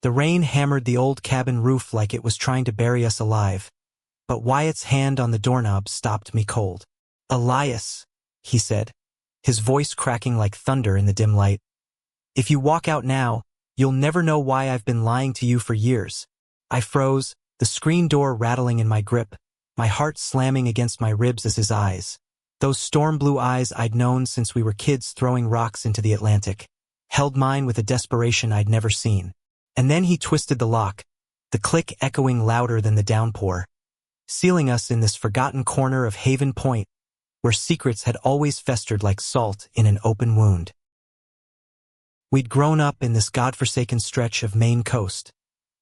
The rain hammered the old cabin roof like it was trying to bury us alive, but Wyatt's hand on the doorknob stopped me cold. "Elias," he said, his voice cracking like thunder in the dim light. "If you walk out now, you'll never know why I've been lying to you for years." I froze, the screen door rattling in my grip, my heart slamming against my ribs as his eyes, those storm-blue eyes I'd known since we were kids throwing rocks into the Atlantic, held mine with a desperation I'd never seen. And then he twisted the lock, the click echoing louder than the downpour, sealing us in this forgotten corner of Haven Point, where secrets had always festered like salt in an open wound. We'd grown up in this godforsaken stretch of Maine coast,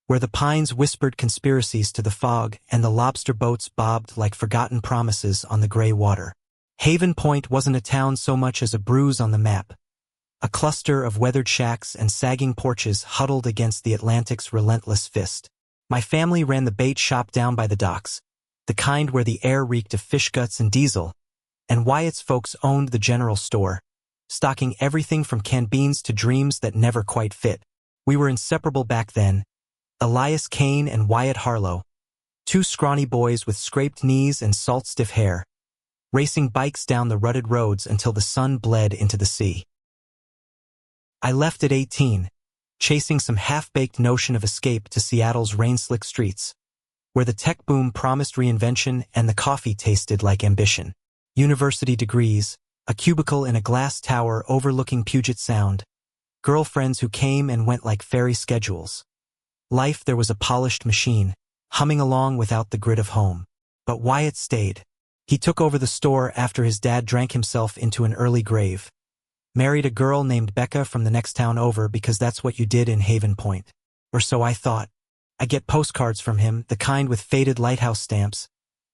where the pines whispered conspiracies to the fog and the lobster boats bobbed like forgotten promises on the gray water. Haven Point wasn't a town so much as a bruise on the map, a cluster of weathered shacks and sagging porches huddled against the Atlantic's relentless fist. My family ran the bait shop down by the docks, the kind where the air reeked of fish guts and diesel, and Wyatt's folks owned the general store, stocking everything from canned beans to dreams that never quite fit. We were inseparable back then, Elias Kane and Wyatt Harlow, two scrawny boys with scraped knees and salt-stiff hair, racing bikes down the rutted roads until the sun bled into the sea. I left at 18, chasing some half-baked notion of escape to Seattle's rain-slick streets, where the tech boom promised reinvention and the coffee tasted like ambition. University degrees, a cubicle in a glass tower overlooking Puget Sound, girlfriends who came and went like ferry schedules. Life there was a polished machine, humming along without the grit of home. But Wyatt stayed. He took over the store after his dad drank himself into an early grave, married a girl named Becca from the next town over because that's what you did in Haven Point. Or so I thought. I get postcards from him, the kind with faded lighthouse stamps,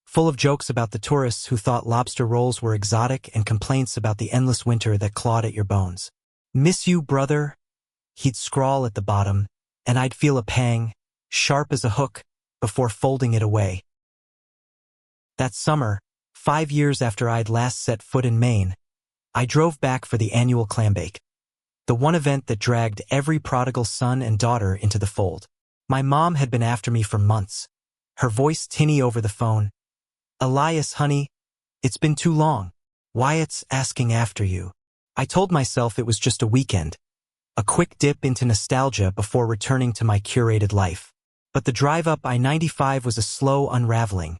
full of jokes about the tourists who thought lobster rolls were exotic and complaints about the endless winter that clawed at your bones. "Miss you, brother," he'd scrawl at the bottom, and I'd feel a pang, sharp as a hook, before folding it away. That summer, 5 years after I'd last set foot in Maine, I drove back for the annual clambake, the one event that dragged every prodigal son and daughter into the fold. My mom had been after me for months, her voice tinny over the phone. "Elias, honey, it's been too long. Wyatt's asking after you." I told myself it was just a weekend, a quick dip into nostalgia before returning to my curated life. But the drive up I-95 was a slow unraveling,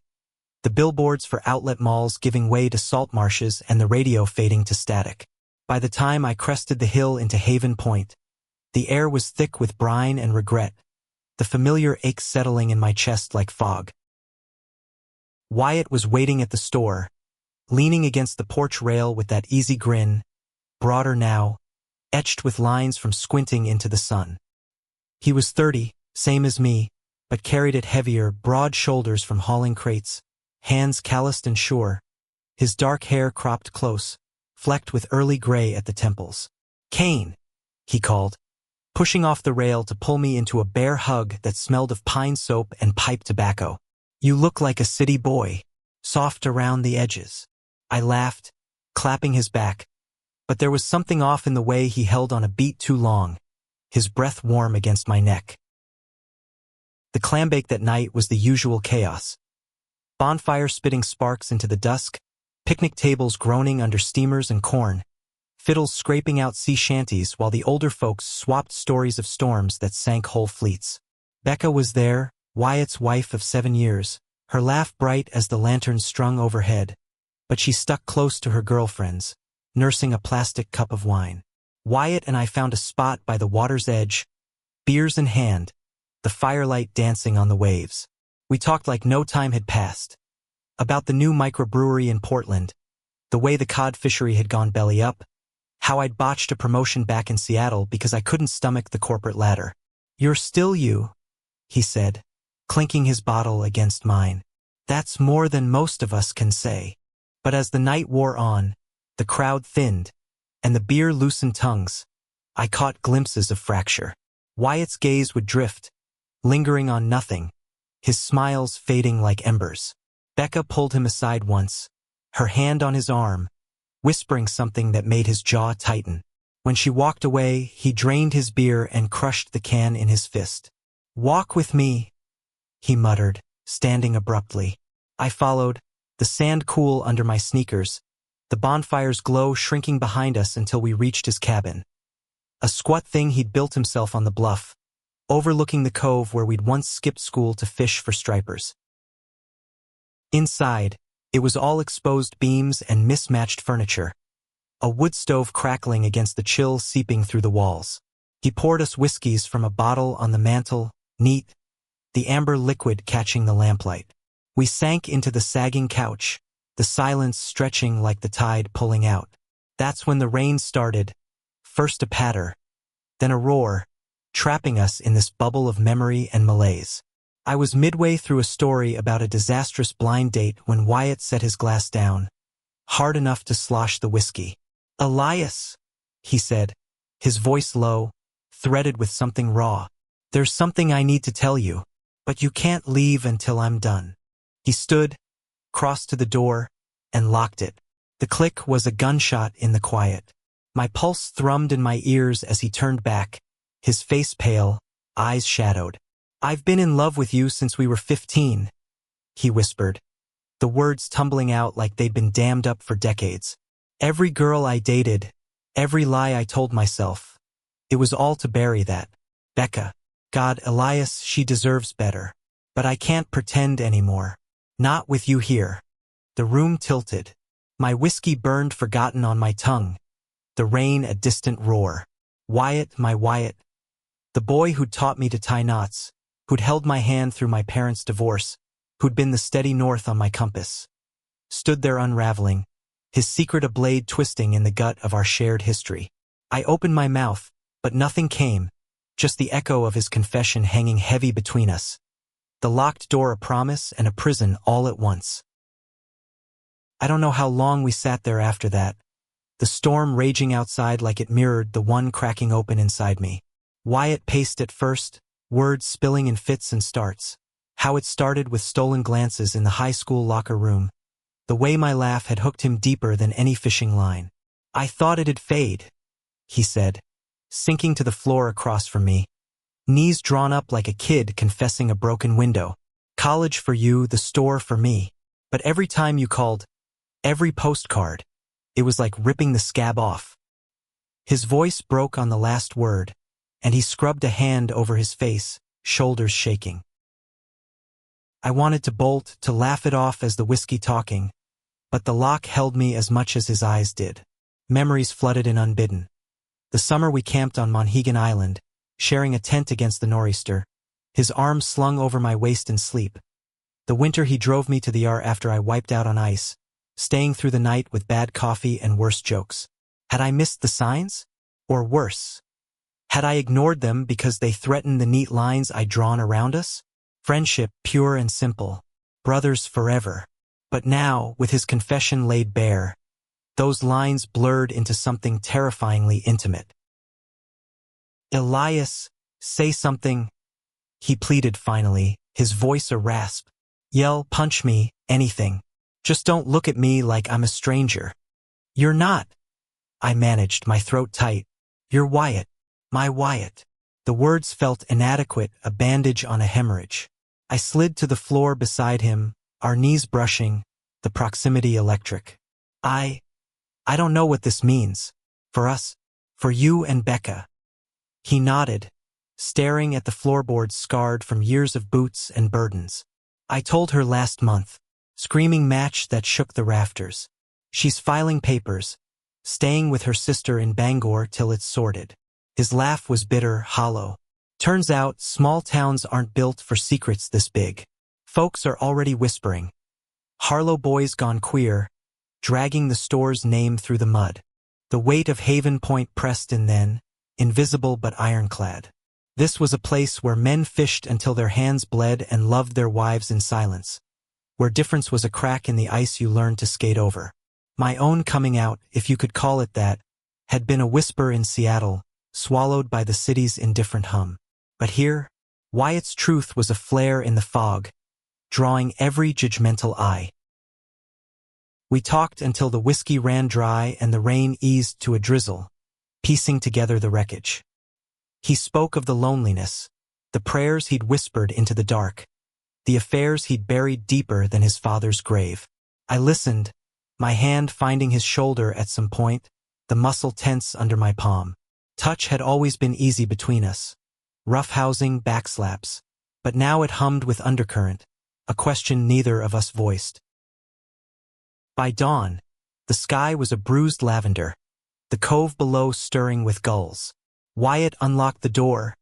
the billboards for outlet malls giving way to salt marshes and the radio fading to static. By the time I crested the hill into Haven Point, the air was thick with brine and regret, the familiar ache settling in my chest like fog. Wyatt was waiting at the store, leaning against the porch rail with that easy grin, broader now, etched with lines from squinting into the sun. He was 30, same as me, but carried it heavier, broad shoulders from hauling crates, hands calloused and sure, his dark hair cropped close, flecked with early gray at the temples. "Kane," he called, pushing off the rail to pull me into a bare hug that smelled of pine soap and pipe tobacco. "You look like a city boy, soft around the edges." I laughed, clapping his back, but there was something off in the way he held on a beat too long, his breath warm against my neck. The clambake that night was the usual chaos. Bonfire spitting sparks into the dusk, picnic tables groaning under steamers and corn, fiddles scraping out sea shanties while the older folks swapped stories of storms that sank whole fleets. Becca was there, Wyatt's wife of 7 years, her laugh bright as the lanterns strung overhead, but she stuck close to her girlfriends, nursing a plastic cup of wine. Wyatt and I found a spot by the water's edge, beers in hand, the firelight dancing on the waves. We talked like no time had passed. About the new microbrewery in Portland, the way the cod fishery had gone belly up, how I'd botched a promotion back in Seattle because I couldn't stomach the corporate ladder. "You're still you," he said, clinking his bottle against mine. "That's more than most of us can say." But as the night wore on, the crowd thinned, and the beer loosened tongues, I caught glimpses of fracture. Wyatt's gaze would drift, lingering on nothing, his smiles fading like embers. Becca pulled him aside once, her hand on his arm, whispering something that made his jaw tighten. When she walked away, he drained his beer and crushed the can in his fist. "Walk with me," he muttered, standing abruptly. I followed, the sand cool under my sneakers, the bonfire's glow shrinking behind us until we reached his cabin. A squat thing he'd built himself on the bluff, overlooking the cove where we'd once skipped school to fish for stripers. Inside, it was all exposed beams and mismatched furniture, a wood stove crackling against the chill seeping through the walls. He poured us whiskeys from a bottle on the mantel, neat, the amber liquid catching the lamplight. We sank into the sagging couch, the silence stretching like the tide pulling out. That's when the rain started, first a patter, then a roar, trapping us in this bubble of memory and malaise. I was midway through a story about a disastrous blind date when Wyatt set his glass down, hard enough to slosh the whiskey. "Elias," he said, his voice low, threaded with something raw. "There's something I need to tell you, but you can't leave until I'm done." He stood, crossed to the door, and locked it. The click was a gunshot in the quiet. My pulse thrummed in my ears as he turned back, his face pale, eyes shadowed. "I've been in love with you since we were 15, he whispered, the words tumbling out like they'd been dammed up for decades. Every girl I dated, every lie I told myself, it was all to bury that. Becca. God, Elias, she deserves better. But I can't pretend anymore. Not with you here." The room tilted. My whiskey burned forgotten on my tongue. The rain a distant roar. Wyatt, my Wyatt. The boy who'd taught me to tie knots, who'd held my hand through my parents' divorce, who'd been the steady north on my compass, stood there unraveling, his secret a blade twisting in the gut of our shared history. I opened my mouth, but nothing came, just the echo of his confession hanging heavy between us. The locked door a promise and a prison all at once. I don't know how long we sat there after that, the storm raging outside like it mirrored the one cracking open inside me. Wyatt paced at first, words spilling in fits and starts. How it started with stolen glances in the high school locker room. The way my laugh had hooked him deeper than any fishing line. "I thought it'd fade," he said, sinking to the floor across from me, knees drawn up like a kid confessing a broken window. "College for you, the store for me. But every time you called, every postcard, it was like ripping the scab off." His voice broke on the last word, and he scrubbed a hand over his face, shoulders shaking. I wanted to bolt, to laugh it off as the whiskey talking, but the lock held me as much as his eyes did. Memories flooded in unbidden. The summer we camped on Monhegan Island, sharing a tent against the nor'easter, his arms slung over my waist in sleep. The winter he drove me to the R after I wiped out on ice, staying through the night with bad coffee and worse jokes. Had I missed the signs? Or worse, had I ignored them because they threatened the neat lines I'd drawn around us? Friendship, pure and simple. Brothers forever. But now, with his confession laid bare, those lines blurred into something terrifyingly intimate. "Elias, say something," he pleaded finally, his voice a rasp. "Yell, punch me, anything. Just don't look at me like I'm a stranger." "You're not," I managed, my throat tight. "You're Wyatt. My Wyatt." The words felt inadequate, a bandage on a hemorrhage. I slid to the floor beside him, our knees brushing, the proximity electric. I don't know what this means. For us. For you and Becca." He nodded, staring at the floorboards scarred from years of boots and burdens. "I told her last month. Screaming match that shook the rafters. She's filing papers, staying with her sister in Bangor till it's sorted." His laugh was bitter, hollow. "Turns out, small towns aren't built for secrets this big. Folks are already whispering. Harlow boys gone queer, dragging the store's name through the mud. The weight of Haven Point pressed in then, invisible but ironclad. This was a place where men fished until their hands bled and loved their wives in silence. Where difference was a crack in the ice you learned to skate over. My own coming out, if you could call it that, had been a whisper in Seattle, swallowed by the city's indifferent hum. But here, Wyatt's truth was a flare in the fog, drawing every judgmental eye. We talked until the whiskey ran dry and the rain eased to a drizzle, piecing together the wreckage. He spoke of the loneliness, the prayers he'd whispered into the dark, the affairs he'd buried deeper than his father's grave. I listened, my hand finding his shoulder at some point, the muscle tense under my palm. Touch had always been easy between us, roughhousing, backslaps, but now it hummed with undercurrent, a question neither of us voiced. By dawn, the sky was a bruised lavender, the cove below stirring with gulls. Wyatt unlocked the door,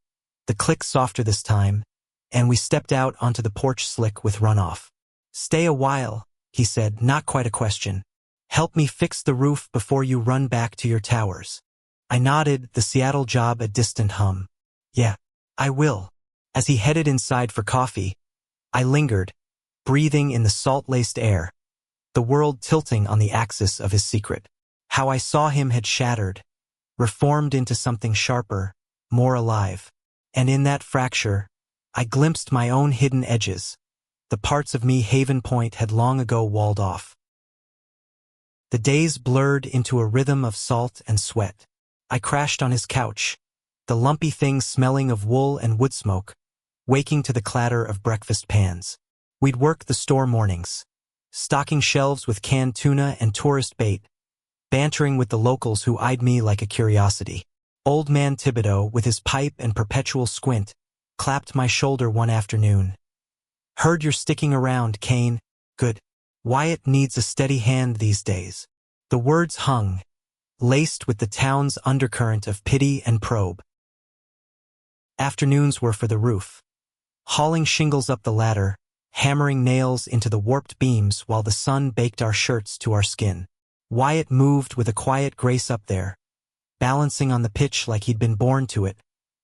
the click softer this time, and we stepped out onto the porch slick with runoff. "Stay a while," he said, not quite a question. "Help me fix the roof before you run back to your towers." I nodded, the Seattle job a distant hum. "Yeah, I will." As he headed inside for coffee, I lingered, breathing in the salt-laced air, the world tilting on the axis of his secret. How I saw him had shattered, reformed into something sharper, more alive. And in that fracture, I glimpsed my own hidden edges, the parts of me Haven Point had long ago walled off. The days blurred into a rhythm of salt and sweat. I crashed on his couch, the lumpy thing smelling of wool and wood smoke, waking to the clatter of breakfast pans. We'd work the store mornings, stocking shelves with canned tuna and tourist bait, bantering with the locals who eyed me like a curiosity. Old man Thibodeau, with his pipe and perpetual squint, clapped my shoulder one afternoon. "Heard you're sticking around, Kane. Good. Wyatt needs a steady hand these days." The words hung, laced with the town's undercurrent of pity and probe. Afternoons were for the roof, hauling shingles up the ladder, hammering nails into the warped beams while the sun baked our shirts to our skin. Wyatt moved with a quiet grace up there, balancing on the pitch like he'd been born to it,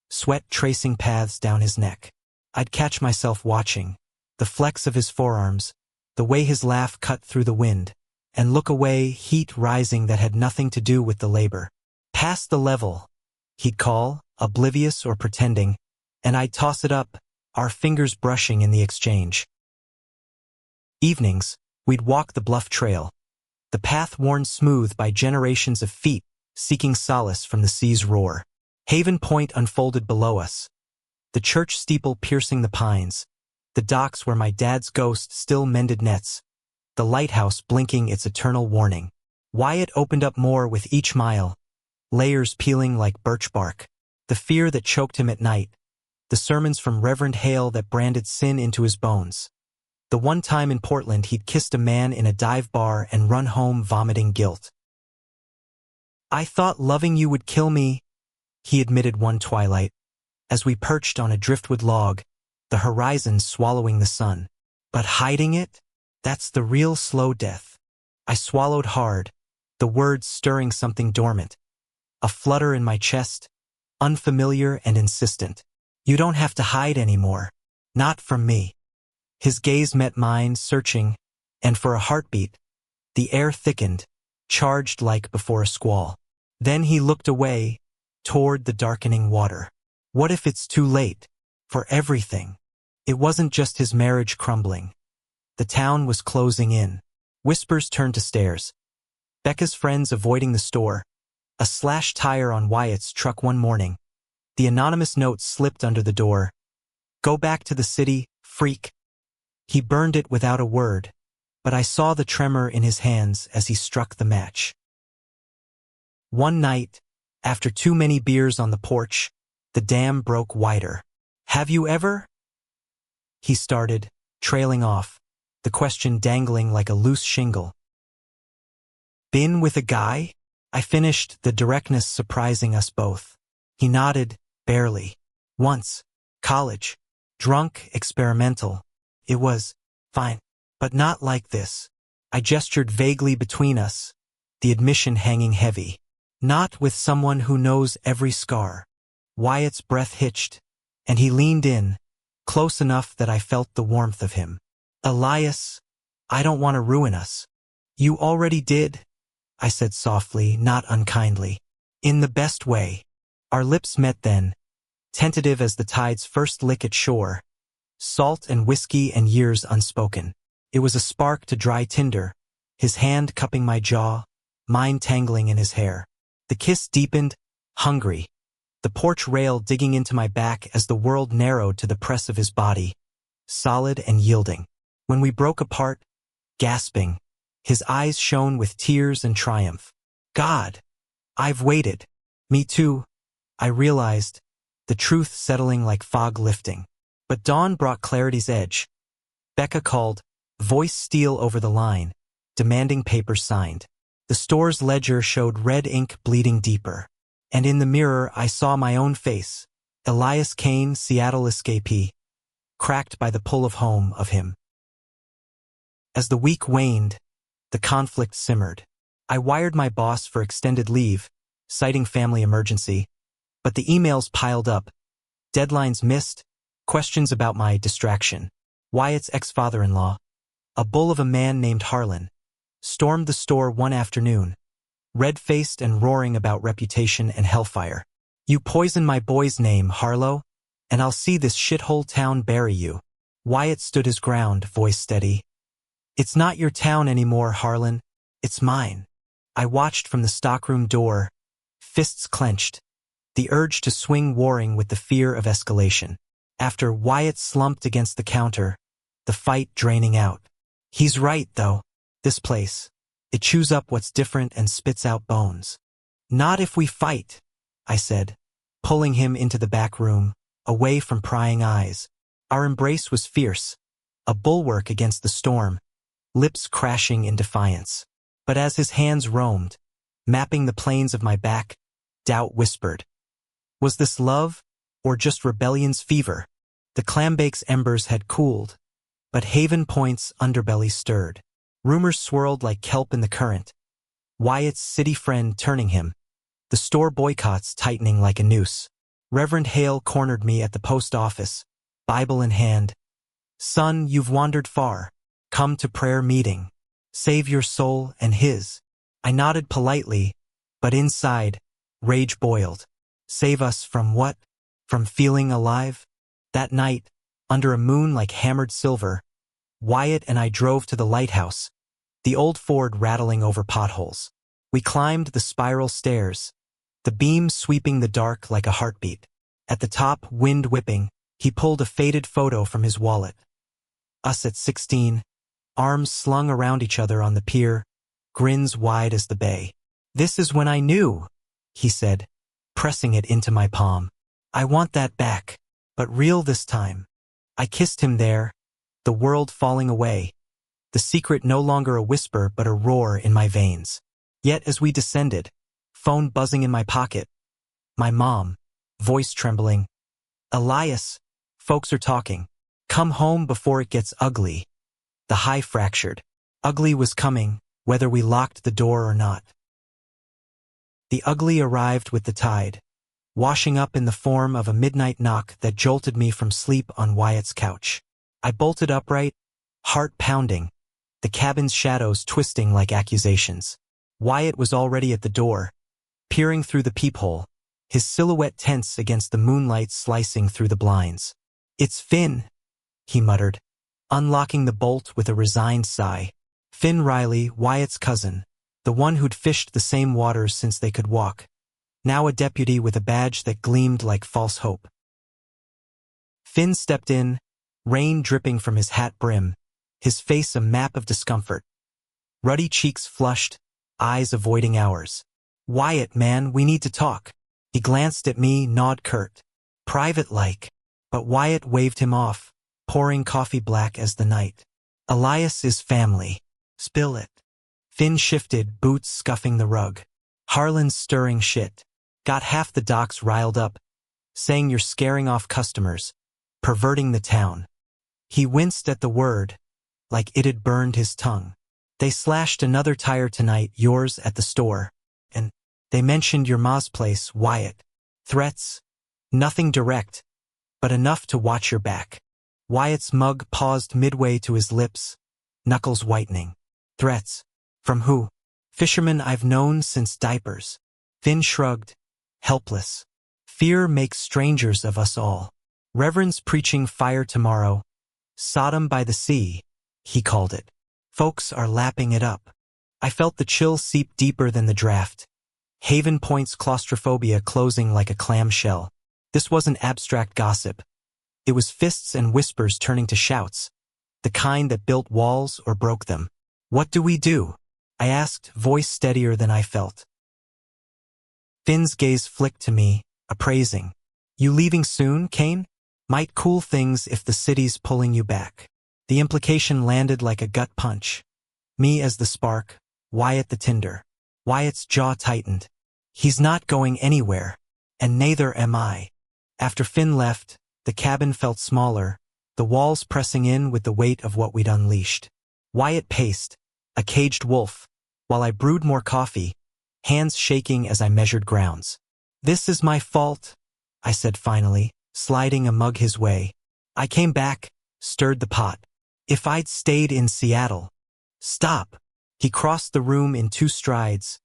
sweat tracing paths down his neck. I'd catch myself watching, the flex of his forearms, the way his laugh cut through the wind, and look away, heat rising that had nothing to do with the labor. "Pass the level," he'd call, oblivious or pretending, and I'd toss it up, our fingers brushing in the exchange. Evenings, we'd walk the bluff trail, the path worn smooth by generations of feet seeking solace from the sea's roar. Haven Point unfolded below us, the church steeple piercing the pines, the docks where my dad's ghost still mended nets, the lighthouse blinking its eternal warning. Wyatt opened up more with each mile, layers peeling like birch bark, the fear that choked him at night, the sermons from Reverend Hale that branded sin into his bones. The one time in Portland he'd kissed a man in a dive bar and run home vomiting guilt. "I thought loving you would kill me," he admitted one twilight, as we perched on a driftwood log, the horizon swallowing the sun. "But hiding it? That's the real slow death." I swallowed hard, the words stirring something dormant, a flutter in my chest, unfamiliar and insistent. "You don't have to hide anymore. Not from me." His gaze met mine, searching, and for a heartbeat, the air thickened, charged like before a squall. Then he looked away, toward the darkening water. What if it's too late? For everything. It wasn't just his marriage crumbling. The town was closing in. Whispers turned to stares. Becca's friends avoiding the store. A slashed tire on Wyatt's truck one morning. The anonymous note slipped under the door. "Go back to the city, freak." He burned it without a word, but I saw the tremor in his hands as he struck the match. One night, after too many beers on the porch, the dam broke wider. "Have you ever?" he started, trailing off, the question dangling like a loose shingle. "Been with a guy?" I finished, the directness surprising us both. He nodded, barely. "Once. College. Drunk, experimental. It was fine, but not like this." I gestured vaguely between us, the admission hanging heavy. "Not with someone who knows every scar." Wyatt's breath hitched, and he leaned in, close enough that I felt the warmth of him. "Elias, I don't want to ruin us." "You already did," I said softly, not unkindly. "In the best way." Our lips met then, tentative as the tide's first lick at shore, salt and whiskey and years unspoken. It was a spark to dry tinder, his hand cupping my jaw, mine tangling in his hair. The kiss deepened, hungry. The porch rail digging into my back as the world narrowed to the press of his body, solid and yielding. When we broke apart, gasping, his eyes shone with tears and triumph. God, I've waited. Me too, I realized, the truth settling like fog lifting. But dawn brought clarity's edge. Becca called, voice steel over the line, demanding papers signed. The store's ledger showed red ink bleeding deeper. And in the mirror I saw my own face, Elias Kane, Seattle escapee, cracked by the pull of home of him. As the week waned, the conflict simmered. I wired my boss for extended leave, citing family emergency, but the emails piled up, deadlines missed, questions about my distraction. Wyatt's ex-father-in-law, a bull of a man named Harlan, stormed the store one afternoon, red-faced and roaring about reputation and hellfire. You poison my boy's name, Harlow, and I'll see this shithole town bury you. Wyatt stood his ground, voice steady. It's not your town anymore, Harlan. It's mine. I watched from the stockroom door, fists clenched, the urge to swing warring with the fear of escalation. After Wyatt slumped against the counter, the fight draining out. He's right, though. This place, it chews up what's different and spits out bones. Not if we fight, I said, pulling him into the back room, away from prying eyes. Our embrace was fierce, a bulwark against the storm, lips crashing in defiance. But as his hands roamed, mapping the plains of my back, doubt whispered. Was this love, or just rebellion's fever? The clambake's embers had cooled, but Haven Point's underbelly stirred. Rumors swirled like kelp in the current. Wyatt's city friend turning him, the store boycotts tightening like a noose. Reverend Hale cornered me at the post office, Bible in hand. Son, you've wandered far. Come to prayer meeting. Save your soul and his. I nodded politely, but inside, rage boiled. Save us from what? From feeling alive? That night, under a moon like hammered silver, Wyatt and I drove to the lighthouse, the old Ford rattling over potholes. We climbed the spiral stairs, the beam sweeping the dark like a heartbeat. At the top, wind whipping, he pulled a faded photo from his wallet. Us at 16, arms slung around each other on the pier, grins wide as the bay. This is when I knew, he said, pressing it into my palm. I want that back, but real this time. I kissed him there, the world falling away, the secret no longer a whisper but a roar in my veins. Yet as we descended, phone buzzing in my pocket, my mom, voice trembling. Elias, folks are talking. Come home before it gets ugly. The high fractured. Ugly was coming, whether we locked the door or not. The ugly arrived with the tide, washing up in the form of a midnight knock that jolted me from sleep on Wyatt's couch. I bolted upright, heart pounding, the cabin's shadows twisting like accusations. Wyatt was already at the door, peering through the peephole, his silhouette tense against the moonlight slicing through the blinds. It's Finn, he muttered, unlocking the bolt with a resigned sigh. Finn Riley, Wyatt's cousin, the one who'd fished the same waters since they could walk, now a deputy with a badge that gleamed like false hope. Finn stepped in, rain dripping from his hat brim, his face a map of discomfort. Ruddy cheeks flushed, eyes avoiding ours. Wyatt, man, we need to talk. He glanced at me, nod curt. Private-like. But Wyatt waved him off, pouring coffee black as the night. Elias is family. Spill it. Finn shifted, boots scuffing the rug. Harlan's stirring shit. Got half the docs riled up, saying you're scaring off customers, perverting the town. He winced at the word, like it had burned his tongue. They slashed another tire tonight, yours at the store. And they mentioned your ma's place, Wyatt. Threats? Nothing direct, but enough to watch your back. Wyatt's mug paused midway to his lips, knuckles whitening. Threats? From who? Fishermen I've known since diapers. Finn shrugged, helpless. Fear makes strangers of us all. Reverend's preaching fire tomorrow. Sodom by the sea, he called it. Folks are lapping it up. I felt the chill seep deeper than the draft, Haven Point's claustrophobia closing like a clamshell. This wasn't abstract gossip. It was fists and whispers turning to shouts, the kind that built walls or broke them. "What do we do?" I asked, voice steadier than I felt. Finn's gaze flicked to me, appraising. "You leaving soon, Kane? Might cool things if the city's pulling you back." The implication landed like a gut punch. Me as the spark, Wyatt the tinder. Wyatt's jaw tightened. He's not going anywhere, and neither am I. After Finn left, the cabin felt smaller, the walls pressing in with the weight of what we'd unleashed. Wyatt paced, a caged wolf, while I brewed more coffee, hands shaking as I measured grounds. "This is my fault," I said finally, sliding a mug his way. I came back, stirred the pot. "If I'd stayed in Seattle." "Stop." He crossed the room in 2 strides,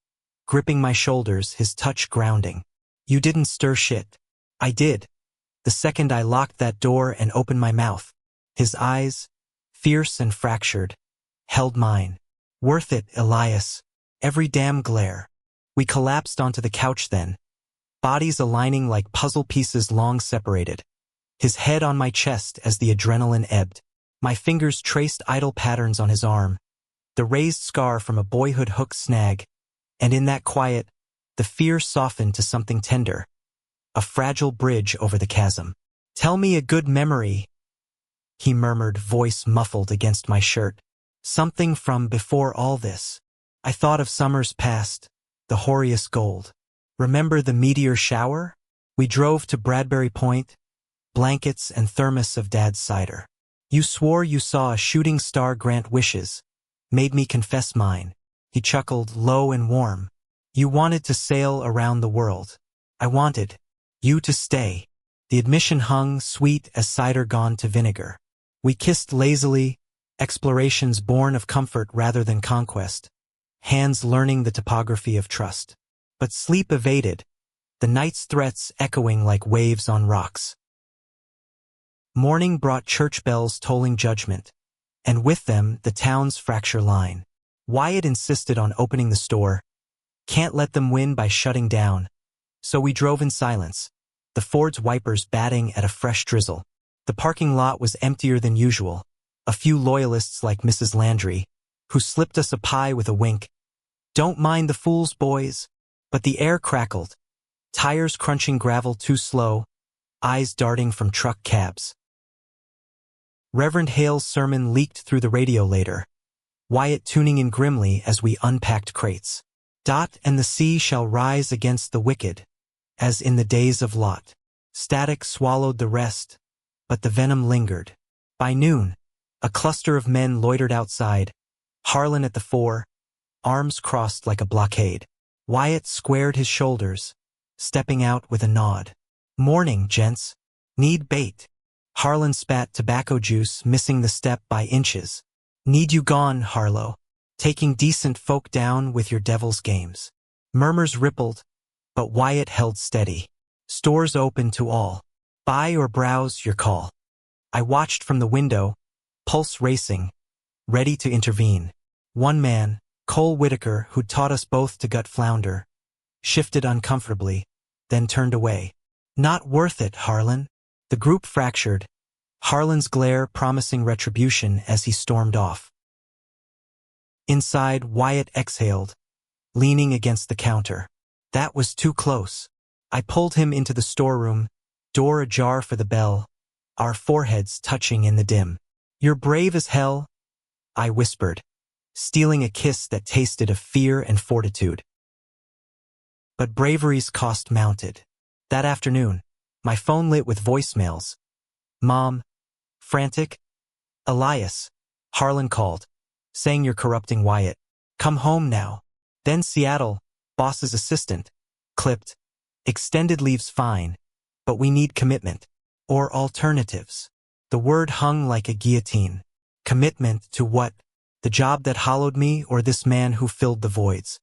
gripping my shoulders, his touch grounding. "You didn't stir shit." "I did. The second I locked that door and opened my mouth." His eyes, fierce and fractured, held mine. "Worth it, Elias. Every damn glare." We collapsed onto the couch then, bodies aligning like puzzle pieces long separated. His head on my chest as the adrenaline ebbed. My fingers traced idle patterns on his arm, the raised scar from a boyhood hook snag, and in that quiet, the fear softened to something tender, a fragile bridge over the chasm. "Tell me a good memory," he murmured, voice muffled against my shirt. "Something from before all this." I thought of summers past, the hoariest gold. "Remember the meteor shower? We drove to Bradbury Point, blankets and thermos of Dad's cider. You swore you saw a shooting star grant wishes, made me confess mine." He chuckled, low and warm. "You wanted to sail around the world. I wanted you to stay." The admission hung, sweet as cider gone to vinegar. We kissed lazily, explorations born of comfort rather than conquest, hands learning the topography of trust. But sleep evaded, the night's threats echoing like waves on rocks. Morning brought church bells tolling judgment, and with them the town's fracture line. Wyatt insisted on opening the store. Can't let them win by shutting down. So we drove in silence, the Ford's wipers batting at a fresh drizzle. The parking lot was emptier than usual, a few loyalists like Mrs. Landry, who slipped us a pie with a wink. "Don't mind the fools, boys." But the air crackled, tires crunching gravel too slow, eyes darting from truck cabs. Reverend Hale's sermon leaked through the radio later, Wyatt tuning in grimly as we unpacked crates. "And the sea shall rise against the wicked, as in the days of Lot." Static swallowed the rest, but the venom lingered. By noon, a cluster of men loitered outside, Harlan at the fore, arms crossed like a blockade. Wyatt squared his shoulders, stepping out with a nod. "Morning, gents. Need bait?" Harlan spat tobacco juice, missing the step by inches. "Need you gone, Harlow. Taking decent folk down with your devil's games." Murmurs rippled, but Wyatt held steady. "Stores open to all. Buy or browse, your call." I watched from the window, pulse racing, ready to intervene. One man, Cole Whitaker, who'd taught us both to gut flounder, shifted uncomfortably, then turned away. "Not worth it, Harlan." The group fractured, Harlan's glare promising retribution as he stormed off. Inside, Wyatt exhaled, leaning against the counter. That was too close. I pulled him into the storeroom, door ajar for the bell, our foreheads touching in the dim. "You're brave as hell," I whispered, stealing a kiss that tasted of fear and fortitude. But bravery's cost mounted. That afternoon, my phone lit with voicemails. "Mom," frantic. "Elias," Harlan called, saying you're corrupting Wyatt. "Come home now." Then Seattle, boss's assistant, clipped. "Extended leave's fine, but we need commitment. Or alternatives." The word hung like a guillotine. Commitment to what? The job that hollowed me or this man who filled the voids?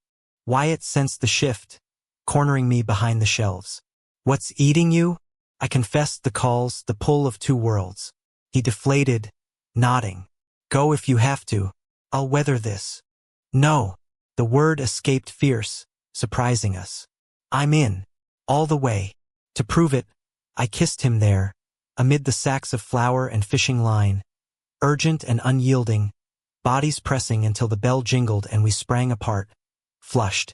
Wyatt sensed the shift, cornering me behind the shelves. "What's eating you?" I confessed the calls, the pull of two worlds. He deflated, nodding. "Go if you have to. I'll weather this." "No." The word escaped fierce, surprising us. I'm in. All the way. To prove it, I kissed him there, amid the sacks of flour and fishing line, urgent and unyielding, bodies pressing until the bell jingled and we sprang apart, flushed.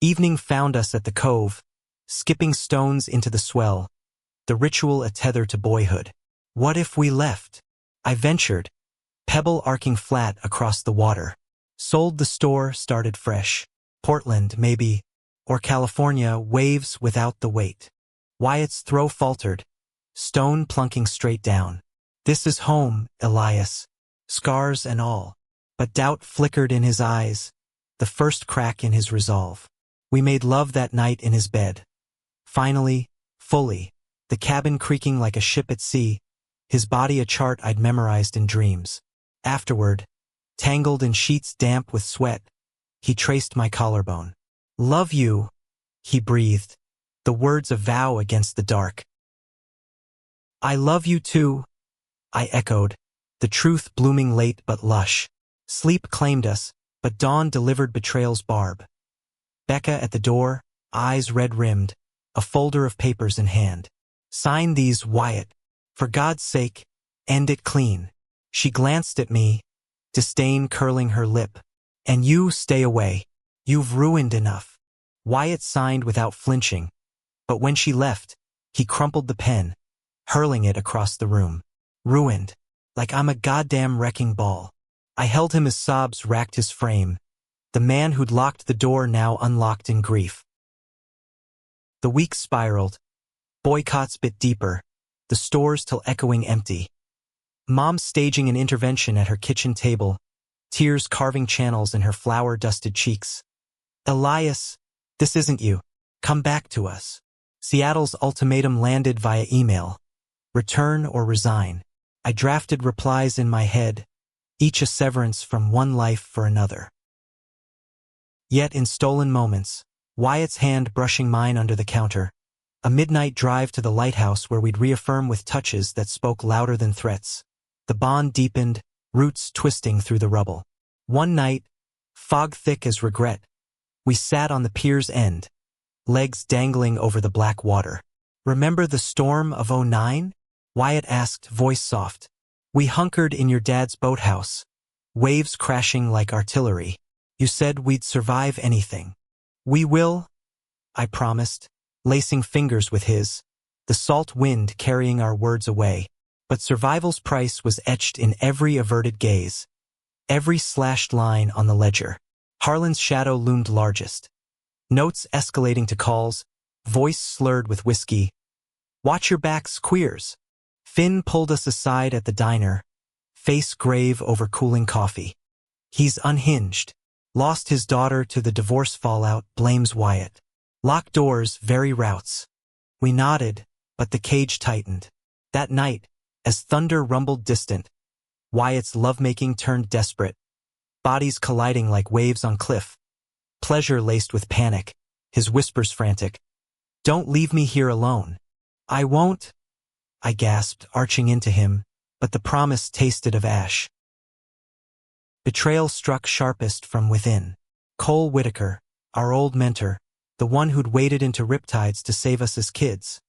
Evening found us at the cove, skipping stones into the swell, the ritual a tether to boyhood. What if we left? I ventured, pebble arcing flat across the water. Sold the store, started fresh. Portland, maybe, or California, waves without the weight. Wyatt's throw faltered, stone plunking straight down. This is home, Elias, scars and all. But doubt flickered in his eyes, the first crack in his resolve. We made love that night in his bed. Finally, fully, the cabin creaking like a ship at sea, his body a chart I'd memorized in dreams. Afterward, tangled in sheets damp with sweat, he traced my collarbone. Love you, he breathed, the words a vow against the dark. I love you too, I echoed, the truth blooming late but lush. Sleep claimed us, but dawn delivered betrayal's barb. Becca at the door, eyes red-rimmed, a folder of papers in hand. Sign these, Wyatt. For God's sake, end it clean. She glanced at me, disdain curling her lip. And you stay away. You've ruined enough. Wyatt signed without flinching, but when she left, he crumpled the pen, hurling it across the room. Ruined, like I'm a goddamn wrecking ball. I held him as sobs racked his frame. The man who'd locked the door now unlocked in grief. The weeks spiraled. Boycotts bit deeper, the stores till echoing empty. Mom staging an intervention at her kitchen table, tears carving channels in her flour-dusted cheeks. Elias, this isn't you. Come back to us. Seattle's ultimatum landed via email. Return or resign. I drafted replies in my head, each a severance from one life for another. Yet in stolen moments, Wyatt's hand brushing mine under the counter, a midnight drive to the lighthouse where we'd reaffirm with touches that spoke louder than threats. The bond deepened, roots twisting through the rubble. One night, fog thick as regret, we sat on the pier's end, legs dangling over the black water. Remember the storm of '09? Wyatt asked, voice soft. We hunkered in your dad's boathouse, waves crashing like artillery. You said we'd survive anything. We will, I promised, lacing fingers with his, the salt wind carrying our words away. But survival's price was etched in every averted gaze, every slashed line on the ledger. Harlan's shadow loomed largest. Notes escalating to calls, voice slurred with whiskey. Watch your backs, queers. Finn pulled us aside at the diner, face grave over cooling coffee. He's unhinged. Lost his daughter to the divorce fallout, blames Wyatt. Locked doors, very routes. We nodded, but the cage tightened. That night, as thunder rumbled distant, Wyatt's lovemaking turned desperate, bodies colliding like waves on cliff, pleasure laced with panic, his whispers frantic. Don't leave me here alone. I won't, I gasped, arching into him, but the promise tasted of ash. Betrayal struck sharpest from within. Cole Whitaker, our old mentor, the one who'd waded into riptides to save us as kids,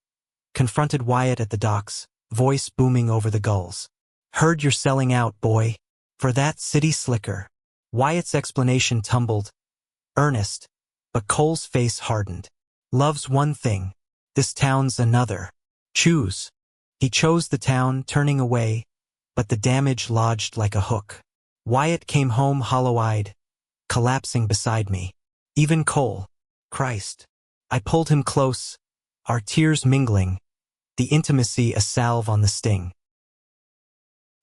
confronted Wyatt at the docks, voice booming over the gulls. Heard you're selling out, boy. For that city slicker. Wyatt's explanation tumbled, earnest, but Cole's face hardened. Love's one thing. This town's another. Choose. He chose the town, turning away, but the damage lodged like a hook. Wyatt came home hollow-eyed, collapsing beside me. Even Cole. Christ. I pulled him close, our tears mingling, the intimacy a salve on the sting.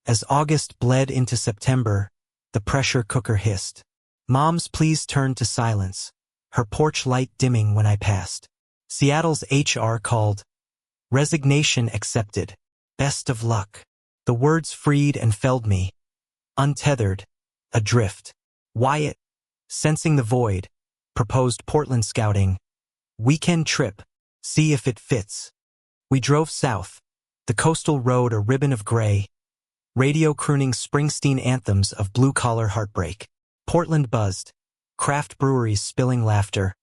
As August bled into September, the pressure cooker hissed. Mom's pleas turned to silence, her porch light dimming when I passed. Seattle's HR called. Resignation accepted. Best of luck. The words freed and felled me. Untethered. Adrift. Wyatt, sensing the void, proposed Portland scouting. Weekend trip. See if it fits. We drove south. The coastal road a ribbon of gray. Radio crooning Springsteen anthems of blue-collar heartbreak. Portland buzzed. craft breweries spilling laughter,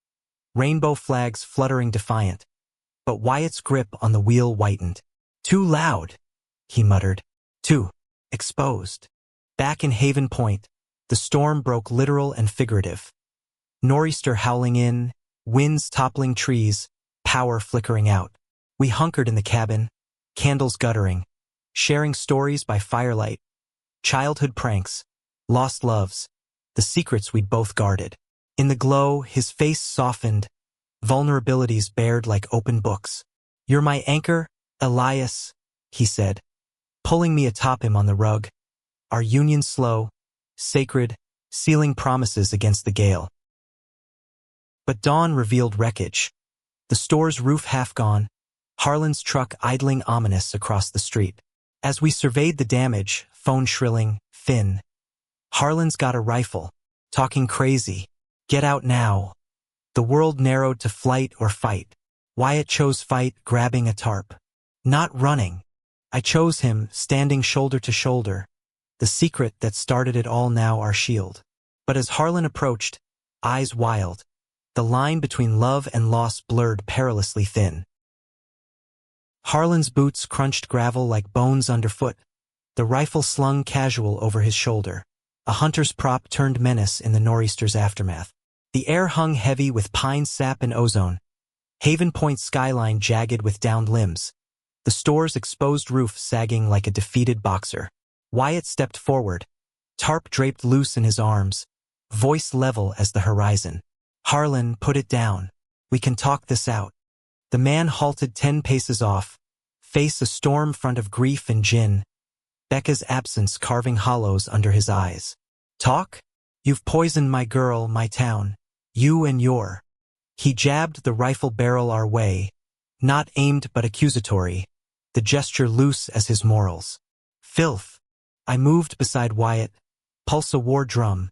rainbow flags fluttering defiant. But Wyatt's grip on the wheel whitened. Too loud, he muttered. Too exposed. Back in Haven Point, the storm broke literal and figurative. Nor'easter howling in, winds toppling trees, power flickering out. We hunkered in the cabin, candles guttering, sharing stories by firelight, childhood pranks, lost loves, the secrets we'd both guarded. In the glow, his face softened, vulnerabilities bared like open books. You're my anchor, Elias, he said, pulling me atop him on the rug. Our union slow, sacred, sealing promises against the gale. But dawn revealed wreckage. The store's roof half gone, Harlan's truck idling ominous across the street. As we surveyed the damage, phone shrilling, Finn. Harlan's got a rifle. Talking crazy. Get out now. The world narrowed to flight or fight. Wyatt chose fight, grabbing a tarp. Not running. I chose him, standing shoulder to shoulder. The secret that started it all, now our shield. But as Harlan approached, eyes wild, the line between love and loss blurred perilously thin. Harlan's boots crunched gravel like bones underfoot, the rifle slung casual over his shoulder. A hunter's prop turned menace in the nor'easter's aftermath. The air hung heavy with pine sap and ozone. Haven Point's skyline jagged with downed limbs. The store's exposed roof sagging like a defeated boxer. Wyatt stepped forward, tarp draped loose in his arms, voice level as the horizon. Harlan, put it down. We can talk this out. The man halted 10 paces off, face a storm front of grief and gin, Becca's absence carving hollows under his eyes. Talk? You've poisoned my girl, my town. You and your. He jabbed the rifle barrel our way, not aimed but accusatory, the gesture loose as his morals. Filth. I moved beside Wyatt, pulse a war drum,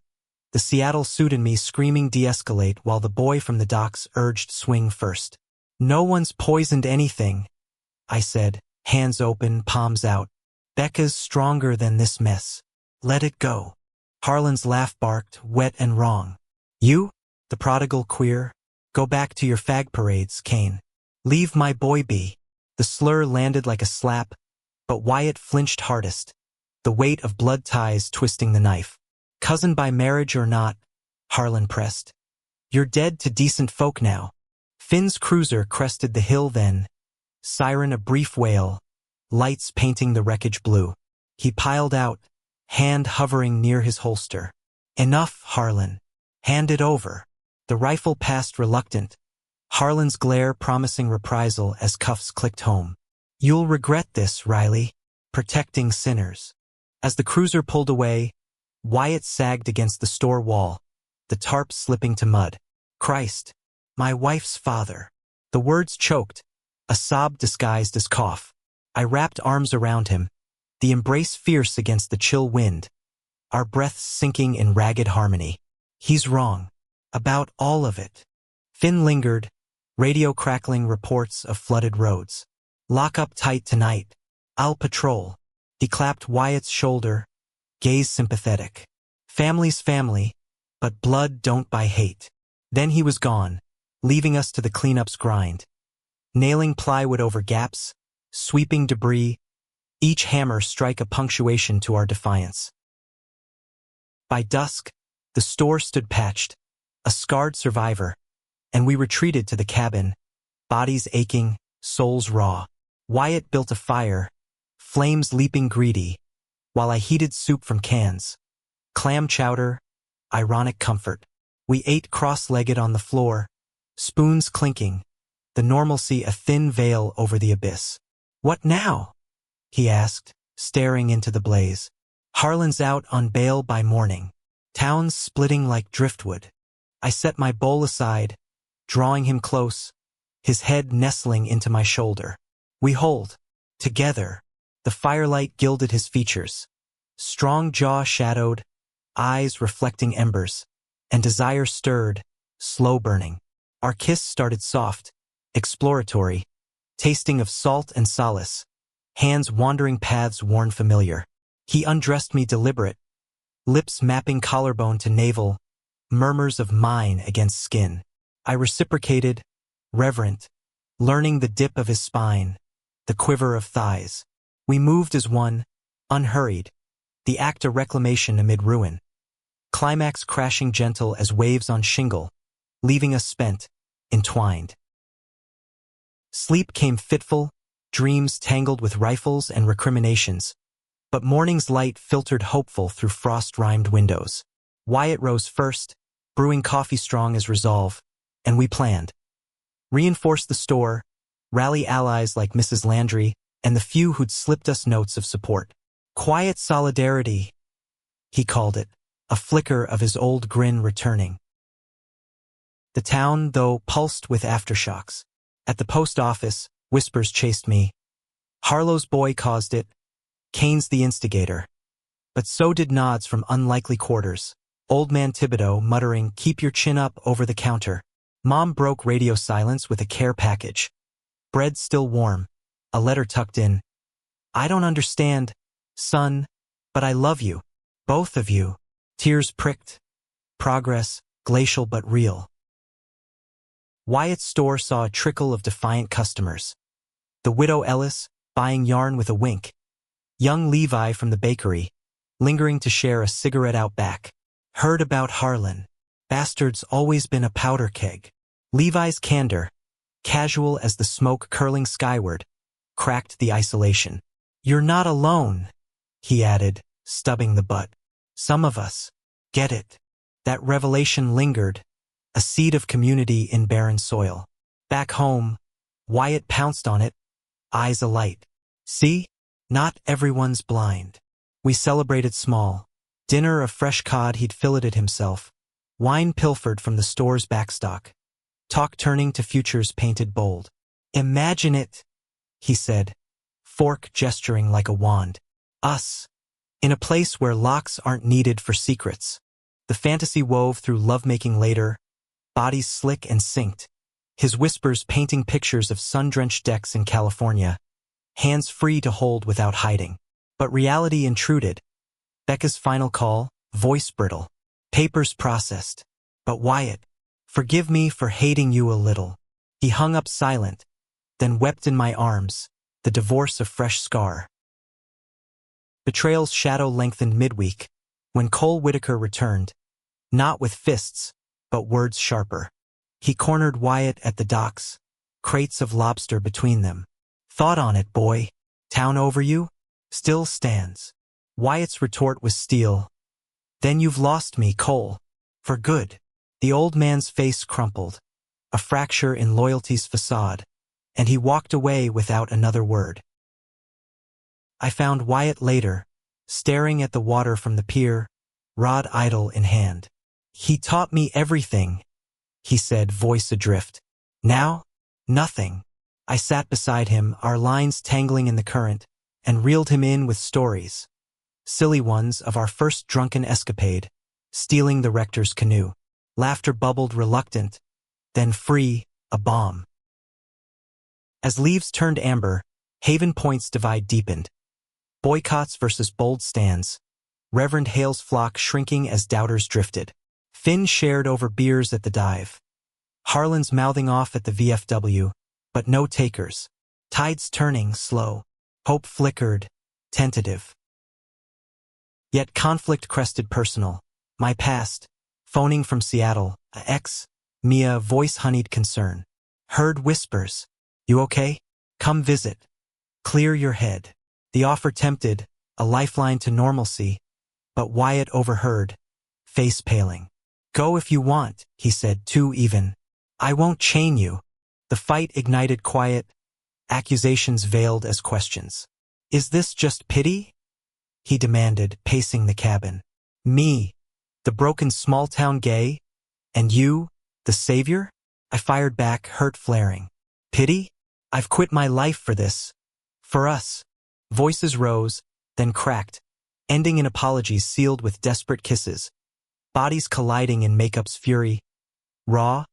the Seattle suit in me screaming de-escalate while the boy from the docks urged swing first. No one's poisoned anything, I said, hands open, palms out. Becca's stronger than this mess. Let it go. Harlan's laugh barked, wet and wrong. You, the prodigal queer, go back to your fag parades, Kane. Leave my boy be. The slur landed like a slap, but Wyatt flinched hardest, the weight of blood ties twisting the knife. Cousin by marriage or not, Harlan pressed. You're dead to decent folk now. Finn's cruiser crested the hill then, siren a brief wail, lights painting the wreckage blue. He piled out, hand hovering near his holster. Enough, Harlan. Hand it over. The rifle passed reluctant, Harlan's glare promising reprisal as cuffs clicked home. You'll regret this, Riley. Protecting sinners. As the cruiser pulled away, Wyatt sagged against the store wall, the tarp slipping to mud. Christ. My wife's father. The words choked, a sob disguised as cough. I wrapped arms around him, the embrace fierce against the chill wind, our breaths sinking in ragged harmony. He's wrong. About all of it. Finn lingered, radio crackling reports of flooded roads. Lock up tight tonight. I'll patrol. He clapped Wyatt's shoulder, gaze sympathetic. Family's family, but blood don't buy hate. Then he was gone, leaving us to the cleanup's grind. Nailing plywood over gaps, sweeping debris, each hammer strike a punctuation to our defiance. By dusk, the store stood patched, a scarred survivor, and we retreated to the cabin, bodies aching, souls raw. Wyatt built a fire, flames leaping greedy, while I heated soup from cans. Clam chowder, ironic comfort. We ate cross-legged on the floor, spoons clinking, the normalcy a thin veil over the abyss. What now? He asked, staring into the blaze. Harlan's out on bail by morning. Town's splitting like driftwood. I set my bowl aside, drawing him close, his head nestling into my shoulder. We hold, together. The firelight gilded his features. Strong jaw shadowed, eyes reflecting embers, and desire stirred, slow burning. Our kiss started soft, exploratory, tasting of salt and solace, hands wandering paths worn familiar. He undressed me deliberate, lips mapping collarbone to navel, murmurs of mine against skin. I reciprocated, reverent, learning the dip of his spine, the quiver of thighs. We moved as one, unhurried, the act a reclamation amid ruin. Climax crashing gentle as waves on shingle, leaving us spent, entwined. Sleep came fitful, dreams tangled with rifles and recriminations, but morning's light filtered hopeful through frost-rimed windows. Wyatt rose first, brewing coffee strong as resolve, and we planned. Reinforce the store, rally allies like Mrs. Landry, and the few who'd slipped us notes of support. Quiet solidarity, he called it, a flicker of his old grin returning. The town, though, pulsed with aftershocks. At the post office, whispers chased me. Harlow's boy caused it, Kane's the instigator. But so did nods from unlikely quarters. Old man Thibodeau muttering, "Keep your chin up," over the counter. Mom broke radio silence with a care package. Bread still warm, a letter tucked in. "I don't understand, son, but I love you. Both of you." Tears pricked. Progress, glacial but real. Wyatt's store saw a trickle of defiant customers. The widow Ellis, buying yarn with a wink. Young Levi from the bakery, lingering to share a cigarette out back. Heard about Harlan. Bastard's always been a powder keg. Levi's candor, casual as the smoke curling skyward, cracked the isolation. "You're not alone," he added, stubbing the butt. "Some of us get it." That revelation lingered, a seed of community in barren soil. Back home, Wyatt pounced on it, eyes alight. "See? Not everyone's blind." We celebrated small. Dinner of fresh cod he'd filleted himself. Wine pilfered from the store's backstock. Talk turning to futures painted bold. "Imagine it," he said, fork gesturing like a wand. "Us. In a place where locks aren't needed for secrets." The fantasy wove through lovemaking later, bodies slick and synced, his whispers painting pictures of sun-drenched decks in California, hands free to hold without hiding. But reality intruded. Becca's final call, voice brittle, papers processed. "But Wyatt, forgive me for hating you a little." He hung up silent, then wept in my arms, the divorce a fresh scar. Betrayal's shadow lengthened midweek, when Cole Whitaker returned, not with fists, but words sharper. He cornered Wyatt at the docks, crates of lobster between them. "Thought on it, boy. Town over you? Still stands." Wyatt's retort was steel. "Then you've lost me, Cole. For good." The old man's face crumpled, a fracture in loyalty's facade, and he walked away without another word. I found Wyatt later, staring at the water from the pier, rod idle in hand. "He taught me everything," he said, voice adrift. "Now, nothing." I sat beside him, our lines tangling in the current, and reeled him in with stories. Silly ones of our first drunken escapade, stealing the rector's canoe. Laughter bubbled reluctant, then free, a bomb. As leaves turned amber, Haven Point's divide deepened. Boycotts versus bold stands. Reverend Hale's flock shrinking as doubters drifted. Finn shared over beers at the dive. Harlan's mouthing off at the VFW, but no takers. Tides turning, slow. Hope flickered, tentative. Yet conflict crested personal. My past, phoning from Seattle, a ex, Mia, voice-honeyed concern. Heard whispers. "You okay? Come visit. Clear your head." The offer tempted, a lifeline to normalcy, but Wyatt overheard, face paling. "Go if you want," he said, too even. "I won't chain you." The fight ignited quiet, accusations veiled as questions. "Is this just pity?" he demanded, pacing the cabin. "Me, the broken small-town gay? And you, the savior?" I fired back, hurt flaring. "Pity? I've quit my life for this. For us." Voices rose, then cracked, ending in apologies sealed with desperate kisses. Bodies colliding in makeup's fury. Raw,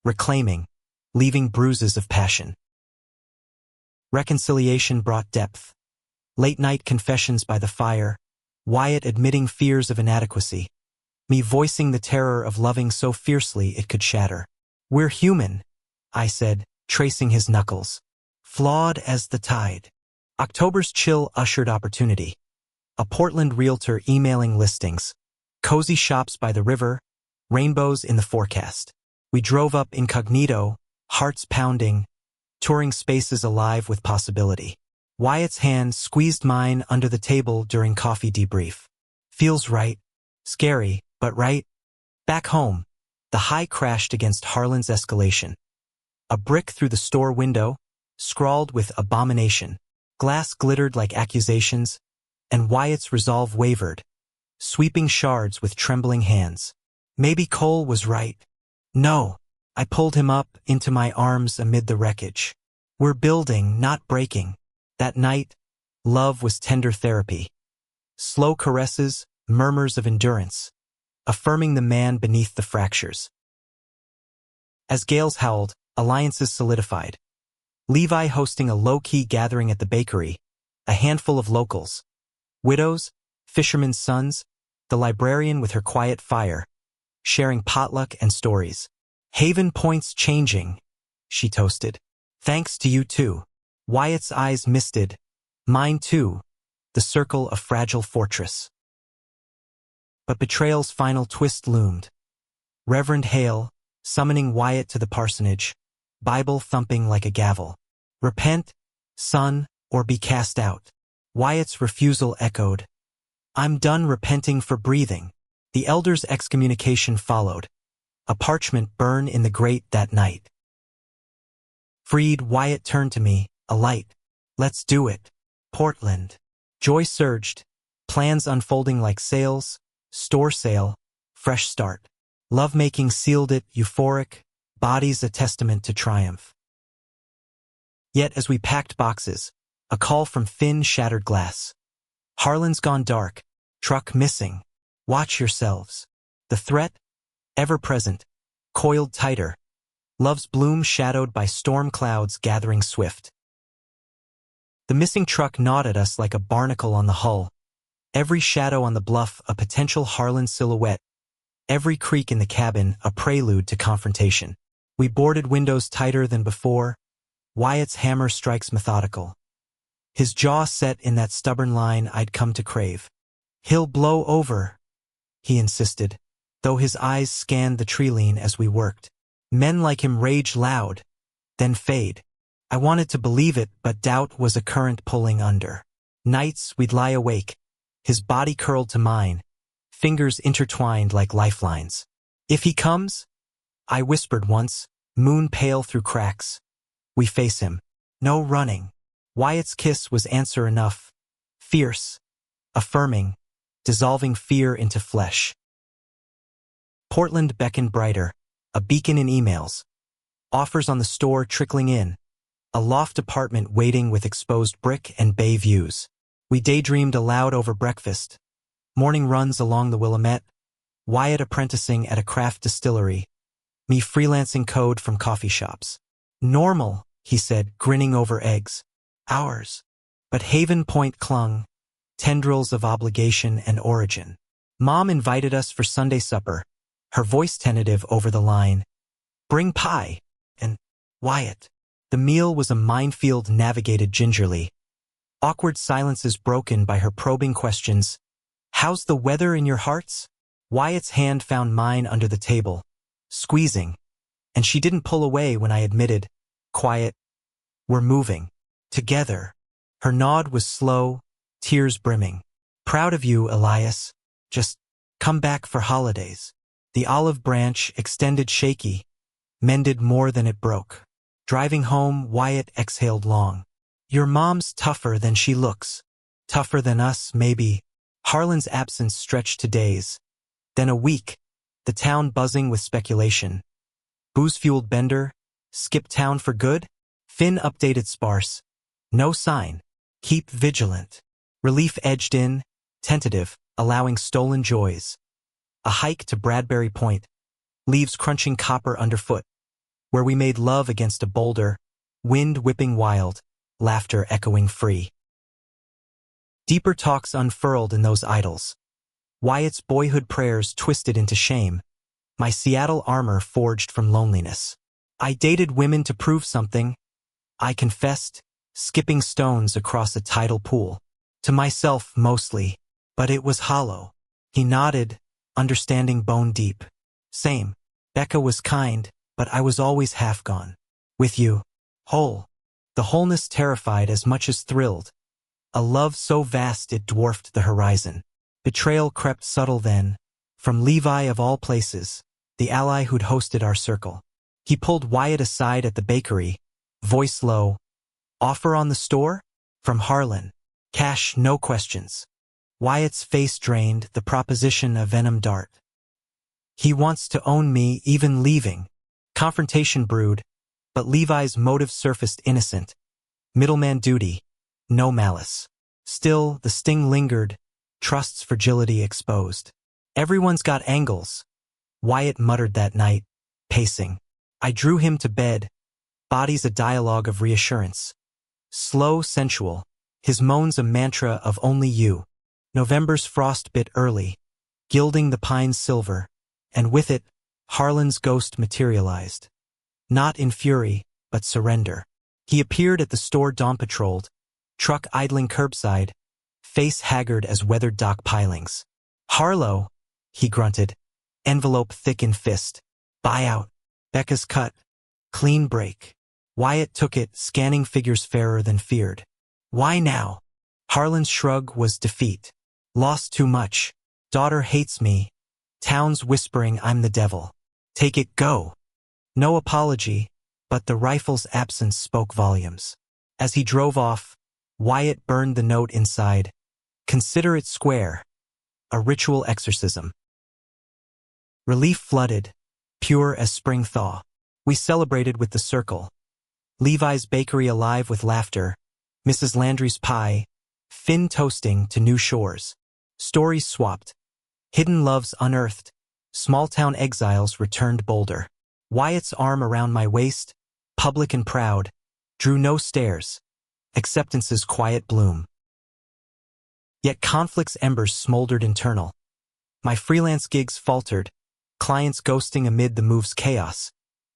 reclaiming, leaving bruises of passion. Reconciliation brought depth. Late-night confessions by the fire, Wyatt admitting fears of inadequacy. me voicing the terror of loving so fiercely it could shatter. "We're human," I said, tracing his knuckles. "Flawed as the tide." October's chill ushered opportunity. A Portland realtor emailing listings. Cozy shops by the river, rainbows in the forecast. We drove up incognito, hearts pounding, touring spaces alive with possibility. Wyatt's hand squeezed mine under the table during coffee debrief. "Feels right. Scary, but right." Back home, the high crashed against Harlan's escalation. A brick through the store window, scrawled with abomination. Glass glittered like accusations, and Wyatt's resolve wavered, sweeping shards with trembling hands. Maybe Cole was right. No, I pulled him up into my arms amid the wreckage. We're building, not breaking. That night, love was tender therapy. Slow caresses, murmurs of endurance, affirming the man beneath the fractures. As gales howled, alliances solidified. Levi hosting a low-key gathering at the bakery, a handful of locals. Widows, fishermen's sons, the librarian with her quiet fire, sharing potluck and stories. "Haven Point's changing," she toasted. "Thanks to you too." Wyatt's eyes misted. Mine too, the circle of fragile fortress. But betrayal's final twist loomed. Reverend Hale, summoning Wyatt to the parsonage, Bible thumping like a gavel. "Repent, son, or be cast out." Wyatt's refusal echoed. "I'm done repenting for breathing." The elder's excommunication followed. A parchment burned in the grate that night. Freed, Wyatt turned to me, a light. "Let's do it. Portland." Joy surged, plans unfolding like sails, store sale, fresh start. Lovemaking sealed it, euphoric, bodies a testament to triumph. Yet as we packed boxes, a call from Finn shattered glass. "Harlan's gone dark. Truck missing. Watch yourselves." The threat, ever present, coiled tighter. Love's bloom shadowed by storm clouds gathering swift. The missing truck gnawed at us like a barnacle on the hull. Every shadow on the bluff a potential Harlan silhouette. Every creak in the cabin a prelude to confrontation. We boarded windows tighter than before. Wyatt's hammer strikes methodical. His jaw set in that stubborn line I'd come to crave. "He'll blow over," he insisted, though his eyes scanned the tree-line as we worked. Men like him rage loud, then fade. I wanted to believe it, but doubt was a current pulling under. Nights we'd lie awake, his body curled to mine, fingers intertwined like lifelines. "If he comes," I whispered once, moon pale through cracks. "We face him. No running." Wyatt's kiss was answer enough. Fierce, affirming, dissolving fear into flesh. Portland beckoned brighter, a beacon in emails. Offers on the store trickling in. A loft apartment waiting with exposed brick and bay views. We daydreamed aloud over breakfast. Morning runs along the Willamette. Wyatt apprenticing at a craft distillery. Me freelancing code from coffee shops. "Normal," he said, grinning over eggs. "Ours." But Haven Point clung. Tendrils of obligation and origin. Mom invited us for Sunday supper, her voice tentative over the line. "Bring pie." And Wyatt. The meal was a minefield navigated gingerly. Awkward silences broken by her probing questions. "How's the weather in your hearts?" Wyatt's hand found mine under the table, squeezing, and she didn't pull away when I admitted, quiet, "We're moving. Together." Her nod was slow, tears brimming. "Proud of you, Elias. Just come back for holidays." The olive branch extended shaky, mended more than it broke. Driving home, Wyatt exhaled long. "Your mom's tougher than she looks. Tougher than us, maybe." Harlan's absence stretched to days. Then a week, the town buzzing with speculation. Booze-fueled bender, skip town for good? Finn updated sparse. No sign. Keep vigilant. Relief edged in, tentative, allowing stolen joys. A hike to Bradbury Point, leaves crunching copper underfoot, where we made love against a boulder, wind whipping wild, laughter echoing free. Deeper talks unfurled in those idols. Wyatt's boyhood prayers twisted into shame, my Seattle armor forged from loneliness. I dated women to prove something, I confessed, skipping stones across a tidal pool. To myself, mostly, but it was hollow. He nodded, understanding bone deep. Same. Becca was kind, but I was always half gone. With you. Whole. The wholeness terrified as much as thrilled. A love so vast it dwarfed the horizon. Betrayal crept subtle then, from Levi of all places, the ally who'd hosted our circle. He pulled Wyatt aside at the bakery, voice low. Offer on the store? From Harlan. Cash, no questions. Wyatt's face drained, the proposition a venom dart. He wants to own me, even leaving. Confrontation brewed, but Levi's motive surfaced innocent. Middleman duty, no malice. Still, the sting lingered, trust's fragility exposed. Everyone's got angles, Wyatt muttered that night, pacing. I drew him to bed, bodies a dialogue of reassurance. Slow, sensual, his moans a mantra of only you. November's frost bit early, gilding the pine's silver, and with it, Harlan's ghost materialized. Not in fury, but surrender. He appeared at the store dawn patrolled, truck idling curbside, face haggard as weathered dock pilings. Harlow, he grunted, envelope thick in fist. Buyout. Becca's cut. Clean break. Wyatt took it, scanning figures fairer than feared. Why now? Harlan's shrug was defeat. Lost too much. Daughter hates me. Town's whispering I'm the devil. Take it, go. No apology, but the rifle's absence spoke volumes. As he drove off, Wyatt burned the note inside. Consider it square. A ritual exorcism. Relief flooded, pure as spring thaw. We celebrated with the circle. Levi's bakery alive with laughter, Mrs. Landry's pie, Finn toasting to new shores. Stories swapped, hidden loves unearthed, small-town exiles returned bolder. Wyatt's arm around my waist, public and proud, drew no stares, acceptance's quiet bloom. Yet conflict's embers smoldered internal. My freelance gigs faltered, clients ghosting amid the move's chaos,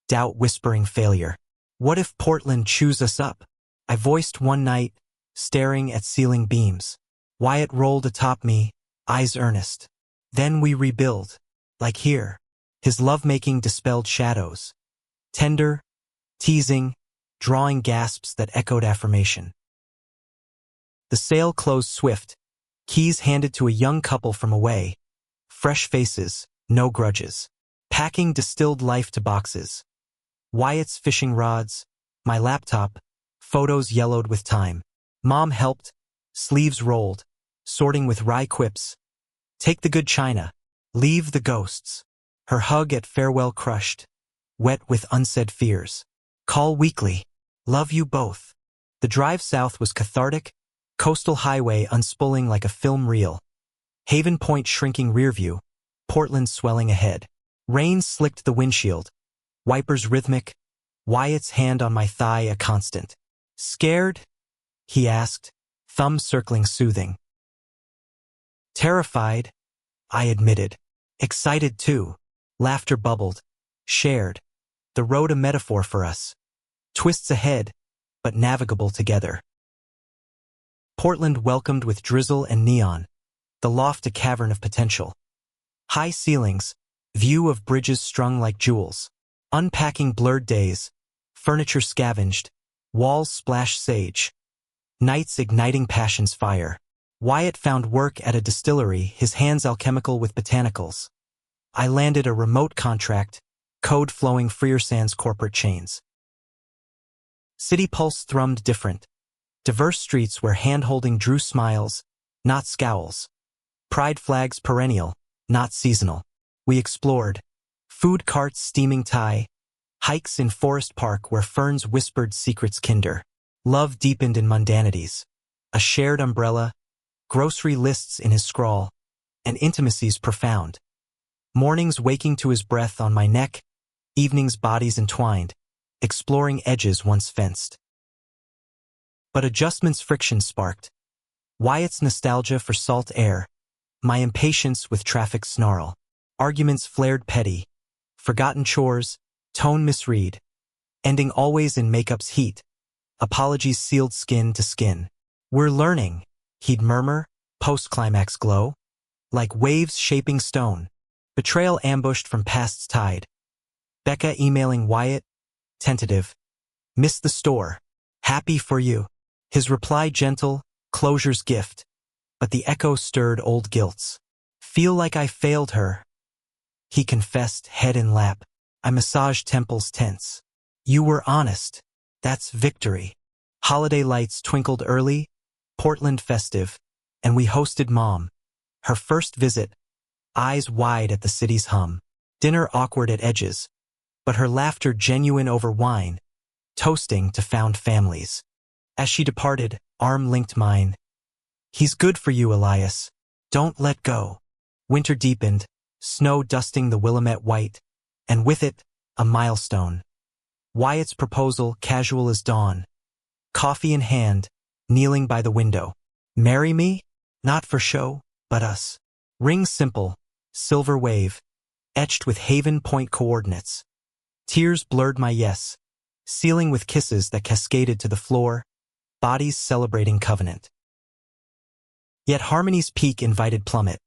doubt whispering failure. What if Portland chews us up? I voiced one night, staring at ceiling beams. Wyatt rolled atop me, eyes earnest. Then we rebuild, like here. His lovemaking dispelled shadows. Tender, teasing, drawing gasps that echoed affirmation. The sale closed swift, keys handed to a young couple from away. Fresh faces, no grudges. Packing distilled life to boxes. Wyatt's fishing rods, my laptop, photos yellowed with time. Mom helped, sleeves rolled, sorting with wry quips. Take the good china, leave the ghosts. Her hug at farewell crushed, wet with unsaid fears. Call weekly, love you both. The drive south was cathartic, coastal highway unspooling like a film reel. Haven Point shrinking rearview, Portland swelling ahead. Rain slicked the windshield, wipers rhythmic, Wyatt's hand on my thigh a constant. Scared? He asked, thumb circling soothing. Terrified, I admitted. Excited too. Laughter bubbled, shared. The road a metaphor for us. Twists ahead, but navigable together. Portland welcomed with drizzle and neon. The loft a cavern of potential. High ceilings, view of bridges strung like jewels. Unpacking blurred days, furniture scavenged, walls splash sage. Nights igniting passion's fire. Wyatt found work at a distillery, his hands alchemical with botanicals. I landed a remote contract, code flowing freer sans corporate chains. City pulse thrummed different. Diverse streets where hand-holding drew smiles, not scowls. Pride flags perennial, not seasonal. We explored. Food carts steaming Thai. Hikes in Forest Park where ferns whispered secrets kinder. Love deepened in mundanities. A shared umbrella, grocery lists in his scrawl, and intimacies profound. Mornings waking to his breath on my neck, evenings bodies entwined, exploring edges once fenced. But adjustments friction sparked. Wyatt's nostalgia for salt air, my impatience with traffic snarl. Arguments flared petty. Forgotten chores, tone misread. Ending always in makeup's heat. Apologies sealed skin to skin. We're learning, he'd murmur, post-climax glow. Like waves shaping stone. Betrayal ambushed from past's tide. Becca emailing Wyatt, tentative. Missed the store. Happy for you. His reply gentle, closure's gift. But the echo stirred old guilts. Feel like I failed her. He confessed, head in lap. I massaged temples tense. You were honest. That's victory. Holiday lights twinkled early, Portland festive, and we hosted Mom. Her first visit, eyes wide at the city's hum. Dinner awkward at edges, but her laughter genuine over wine, toasting to found families. As she departed, arm linked mine. He's good for you, Elias. Don't let go. Winter deepened, snow dusting the Willamette white, and with it, a milestone. Wyatt's proposal casual as dawn. Coffee in hand, kneeling by the window. Marry me? Not for show, but us. Ring simple, silver wave, etched with Haven Point coordinates. Tears blurred my yes, sealing with kisses that cascaded to the floor, bodies celebrating covenant. Yet harmony's peak invited plummet.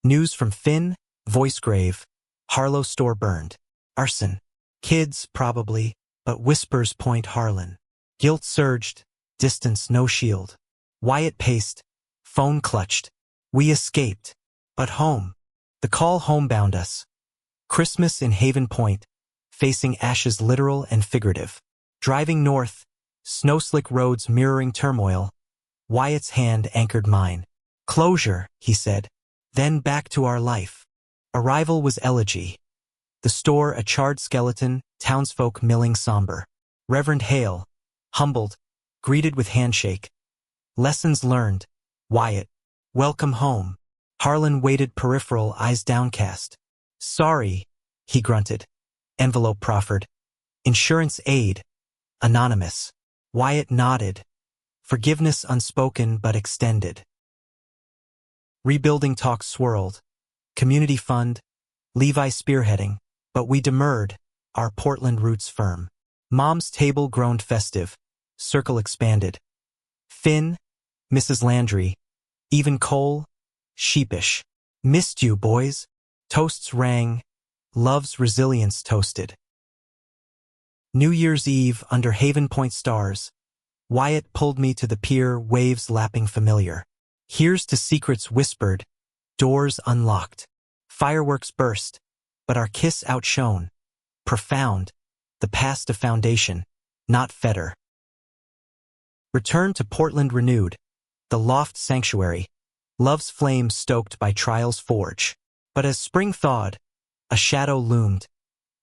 News from Finn, voice grave, Harlow store burned. Arson. Kids, probably, but whispers point Harlan. Guilt surged, distance no shield. Wyatt paced, phone clutched. We escaped. But home. The call homebound us. Christmas in Haven Point, facing ashes literal and figurative. Driving north, snow-slick roads mirroring turmoil. Wyatt's hand anchored mine. Closure, he said. Then back to our life. Arrival was elegy. The store a charred skeleton, townsfolk milling somber. Reverend Hale, humbled, greeted with handshake. Lessons learned. Wyatt, welcome home. Harlan waited peripheral, eyes downcast. Sorry, he grunted. Envelope proffered. Insurance aid. Anonymous. Wyatt nodded. Forgiveness unspoken but extended. Rebuilding talks swirled. Community fund. Levi spearheading. But we demurred, our Portland roots firm. Mom's table groaned festive. Circle expanded. Finn, Mrs. Landry, even Cole, sheepish. Missed you, boys. Toasts rang. Love's resilience toasted. New Year's Eve under Haven Point stars. Wyatt pulled me to the pier, waves lapping familiar. Here's to secrets whispered, doors unlocked. Fireworks burst, but our kiss outshone. Profound, the past a foundation, not fetter. Return to Portland renewed, the loft sanctuary. Love's flame stoked by trials forge. But as spring thawed, a shadow loomed.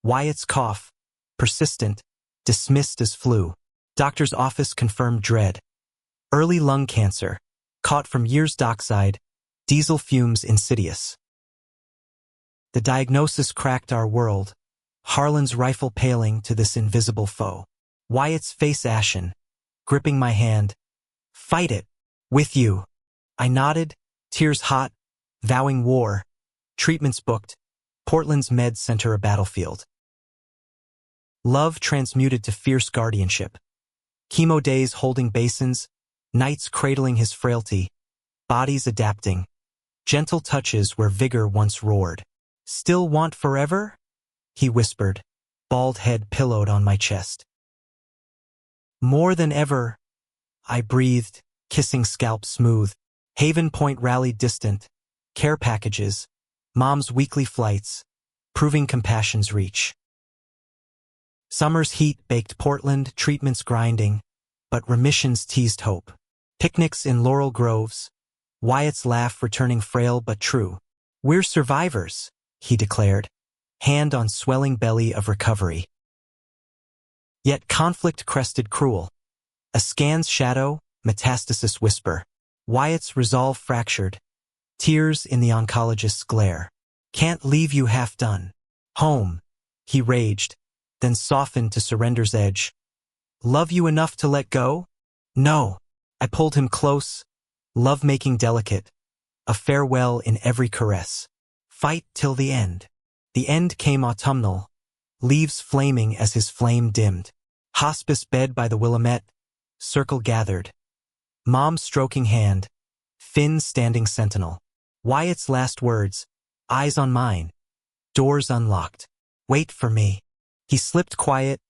Wyatt's cough, persistent, dismissed as flu. Doctor's office confirmed dread. Early lung cancer, caught from years dockside, diesel fumes insidious. The diagnosis cracked our world, Harlan's rifle paling to this invisible foe. Wyatt's face ashen, gripping my hand. Fight it, with you. I nodded, tears hot, vowing war. Treatments booked, Portland's med center a battlefield. Love transmuted to fierce guardianship. Chemo days holding basins, nights cradling his frailty, bodies adapting, gentle touches where vigor once roared. Still want forever? He whispered, bald head pillowed on my chest. More than ever, I breathed, kissing scalp smooth. Haven Point rallied distant, care packages, Mom's weekly flights, proving compassion's reach. Summer's heat baked Portland, treatments grinding, but remissions teased hope. Picnics in laurel groves, Wyatt's laugh returning frail but true. We're survivors, he declared, hand on swelling belly of recovery. Yet conflict crested cruel. A scan's shadow, metastasis whisper. Wyatt's resolve fractured, tears in the oncologist's glare. Can't leave you half done. Home, he raged, then softened to surrender's edge. Love you enough to let go? No. I pulled him close, love-making delicate, a farewell in every caress. Fight till the end. The end came autumnal, leaves flaming as his flame dimmed. Hospice bed by the Willamette, circle gathered. Mom stroking hand, Finn standing sentinel. Wyatt's last words, eyes on mine, doors unlocked. Wait for me. He slipped quiet,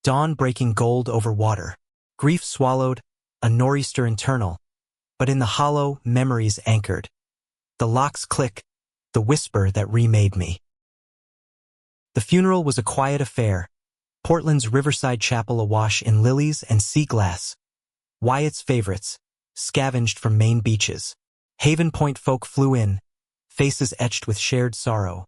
dawn breaking gold over water. Grief swallowed, a nor'easter internal, but in the hollow, memories anchored. The locks click, the whisper that remade me. The funeral was a quiet affair, Portland's riverside chapel awash in lilies and sea glass. Wyatt's favorites, scavenged from Maine beaches. Haven Point folk flew in, faces etched with shared sorrow.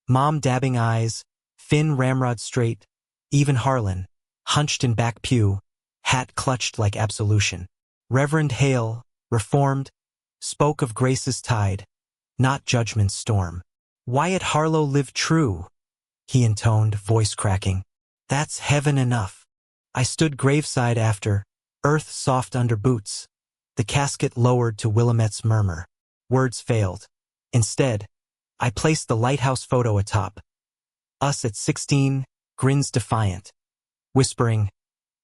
Mom dabbing eyes, Finn ramrod straight, even Harlan, hunched in back pew, hat clutched like absolution. Reverend Hale, reformed, spoke of grace's tide, not judgment's storm. Wyatt Harlow lived true, he intoned, voice cracking. That's heaven enough. I stood graveside after, earth soft under boots, the casket lowered to Willamette's murmur. Words failed. Instead, I placed the lighthouse photo atop. Us at 16, grins defiant, whispering,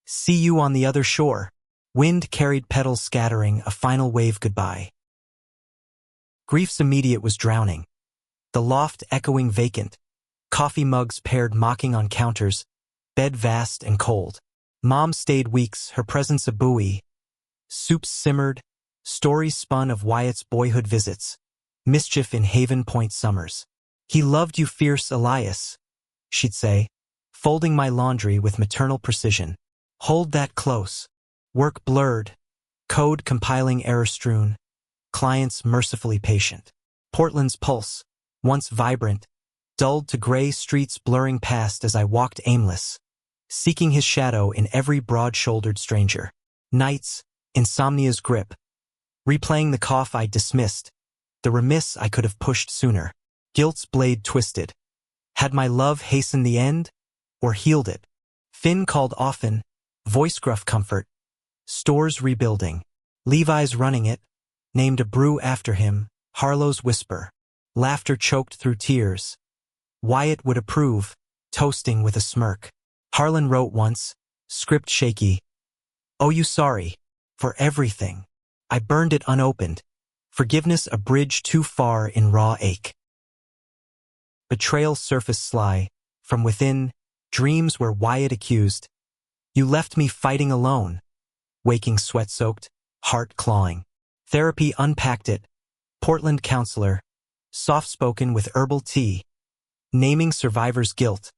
see you on the other shore. Wind carried petals scattering, a final wave goodbye. Grief's immediate was drowning. The loft echoing vacant, coffee mugs paired mocking on counters, bed vast and cold. Mom stayed weeks, her presence a buoy. Soups simmered, stories spun of Wyatt's boyhood visits, mischief in Haven Point summers. He loved you fierce Elias, she'd say, folding my laundry with maternal precision. Hold that close. Work blurred, code compiling error-strewn, clients mercifully patient. Portland's pulse, once vibrant, dulled to gray streets blurring past as I walked aimless, seeking his shadow in every broad-shouldered stranger. Nights, insomnia's grip, replaying the cough I dismissed, the remiss I could have pushed sooner. Guilt's blade twisted. Had my love hastened the end, or healed it? Finn called often, voice gruff comfort. Stores rebuilding. Levi's running it, named a brew after him, Harlow's whisper. Laughter choked through tears. Wyatt would approve, toasting with a smirk. Harlan wrote once, script shaky. Oh, you sorry. For everything. I burned it unopened. Forgiveness a bridge too far in raw ache. Betrayal surfaced sly. From within, dreams where Wyatt accused. You left me fighting alone. Waking sweat-soaked, heart clawing. Therapy unpacked it. Portland counselor. Soft-spoken with herbal tea. Naming survivor's guilt.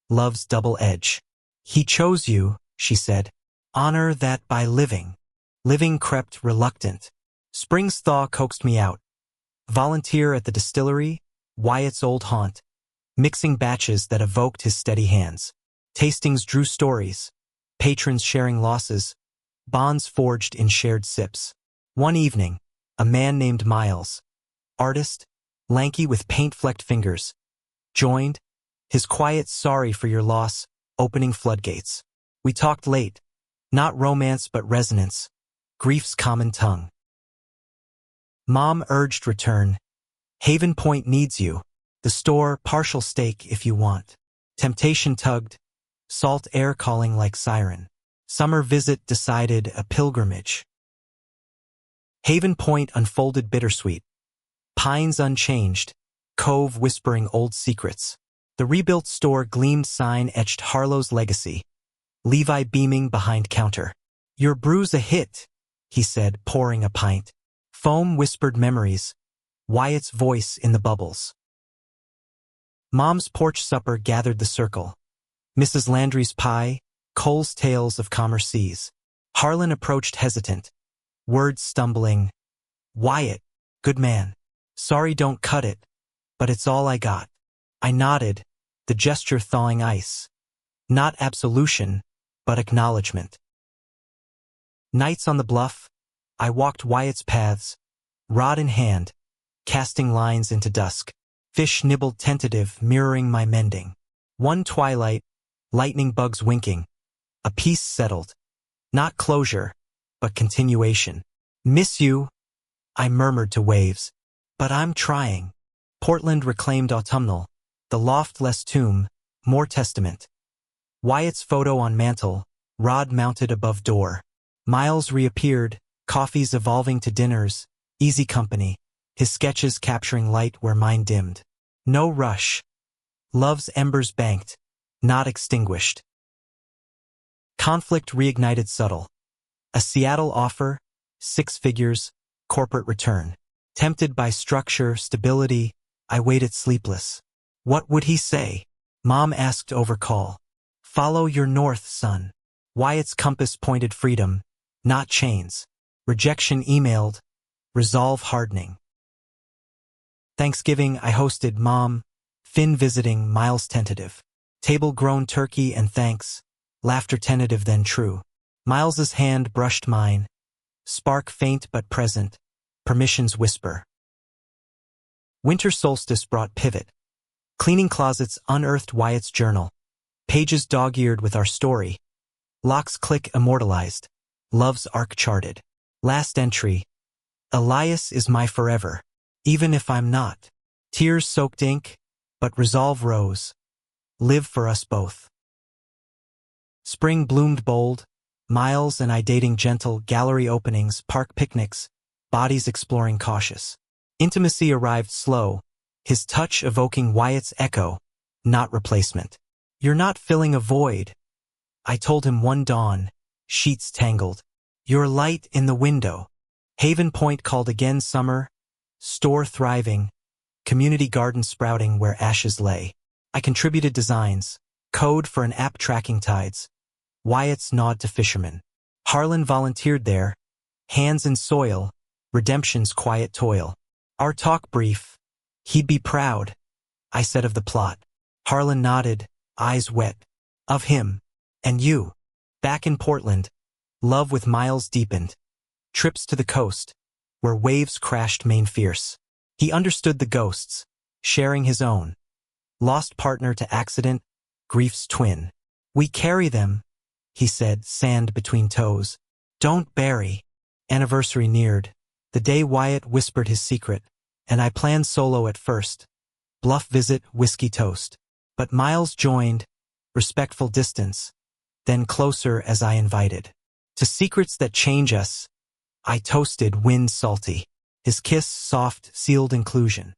Love's double edge. He chose you, she said. Honor that by living. Living crept reluctant. Spring's thaw coaxed me out. Volunteer at the distillery, Wyatt's old haunt. Mixing batches that evoked his steady hands. Tastings drew stories. Patrons sharing losses. Bonds forged in shared sips. One evening, a man named Miles, artist, lanky with paint-flecked fingers, joined, his quiet sorry for your loss, opening floodgates. We talked late, not romance but resonance, grief's common tongue. Mom urged return. Haven Point needs you. The store, partial stake if you want. Temptation tugged, salt air calling like siren. Summer visit decided a pilgrimage. Haven Point unfolded bittersweet. Pines unchanged, cove whispering old secrets. The rebuilt store gleamed sign etched Harlow's legacy. Levi beaming behind counter. Your brew's a hit, he said, pouring a pint. Foam whispered memories. Wyatt's voice in the bubbles. Mom's porch supper gathered the circle. Mrs. Landry's pie, Cole's tales of calmer seas. Harlan approached hesitant. Words stumbling. Wyatt, good man. Sorry don't cut it, but it's all I got. I nodded, the gesture thawing ice. Not absolution, but acknowledgement. Nights on the bluff, I walked Wyatt's paths, rod in hand, casting lines into dusk. Fish nibbled tentative, mirroring my mending. One twilight, lightning bugs winking. A peace settled. Not closure, but continuation. Miss you, I murmured to waves. But I'm trying. Portland reclaimed autumnal. The loft less tomb, more testament. Wyatt's photo on mantle, rod mounted above door. Miles reappeared, coffees evolving to dinners, easy company, his sketches capturing light where mine dimmed. No rush. Love's embers banked, not extinguished. Conflict reignited subtle. A Seattle offer, 6 figures, corporate return. Tempted by structure, stability, I waited sleepless. What would he say? Mom asked over call. Follow your north, son. Wyatt's compass pointed freedom, not chains. Rejection emailed, resolve hardening. Thanksgiving I hosted Mom, Finn visiting, Miles tentative. Table grown turkey and thanks, laughter tentative then true. Miles's hand brushed mine, spark faint but present, permissions whisper. Winter solstice brought pivot. Cleaning closets unearthed Wyatt's journal. Pages dog-eared with our story. Locks click immortalized. Love's arc charted. Last entry. Elias is my forever. Even if I'm not. Tears soaked ink, but resolve rose. Live for us both. Spring bloomed bold. Miles and I dating gentle, gallery openings, park picnics, bodies exploring cautious. Intimacy arrived slow, his touch evoking Wyatt's echo, not replacement. You're not filling a void. I told him one dawn, sheets tangled. You're light in the window. Haven Point called again summer, store thriving, community garden sprouting where ashes lay. I contributed designs, code for an app tracking tides. Wyatt's nod to fishermen. Harlan volunteered there, hands in soil, redemption's quiet toil. Our talk brief. He'd be proud, I said of the plot. Harlan nodded, eyes wet. Of him. And you. Back in Portland. Love with Miles deepened. Trips to the coast, where waves crashed main fierce. He understood the ghosts, sharing his own. Lost partner to accident, grief's twin. We carry them, he said, sand between toes. Don't bury. Anniversary neared. The day Wyatt whispered his secret, and I planned solo at first. Bluff visit, whiskey toast. But Miles joined, respectful distance, then closer as I invited. To secrets that change us, I toasted wind salty. His kiss soft, sealed inclusion.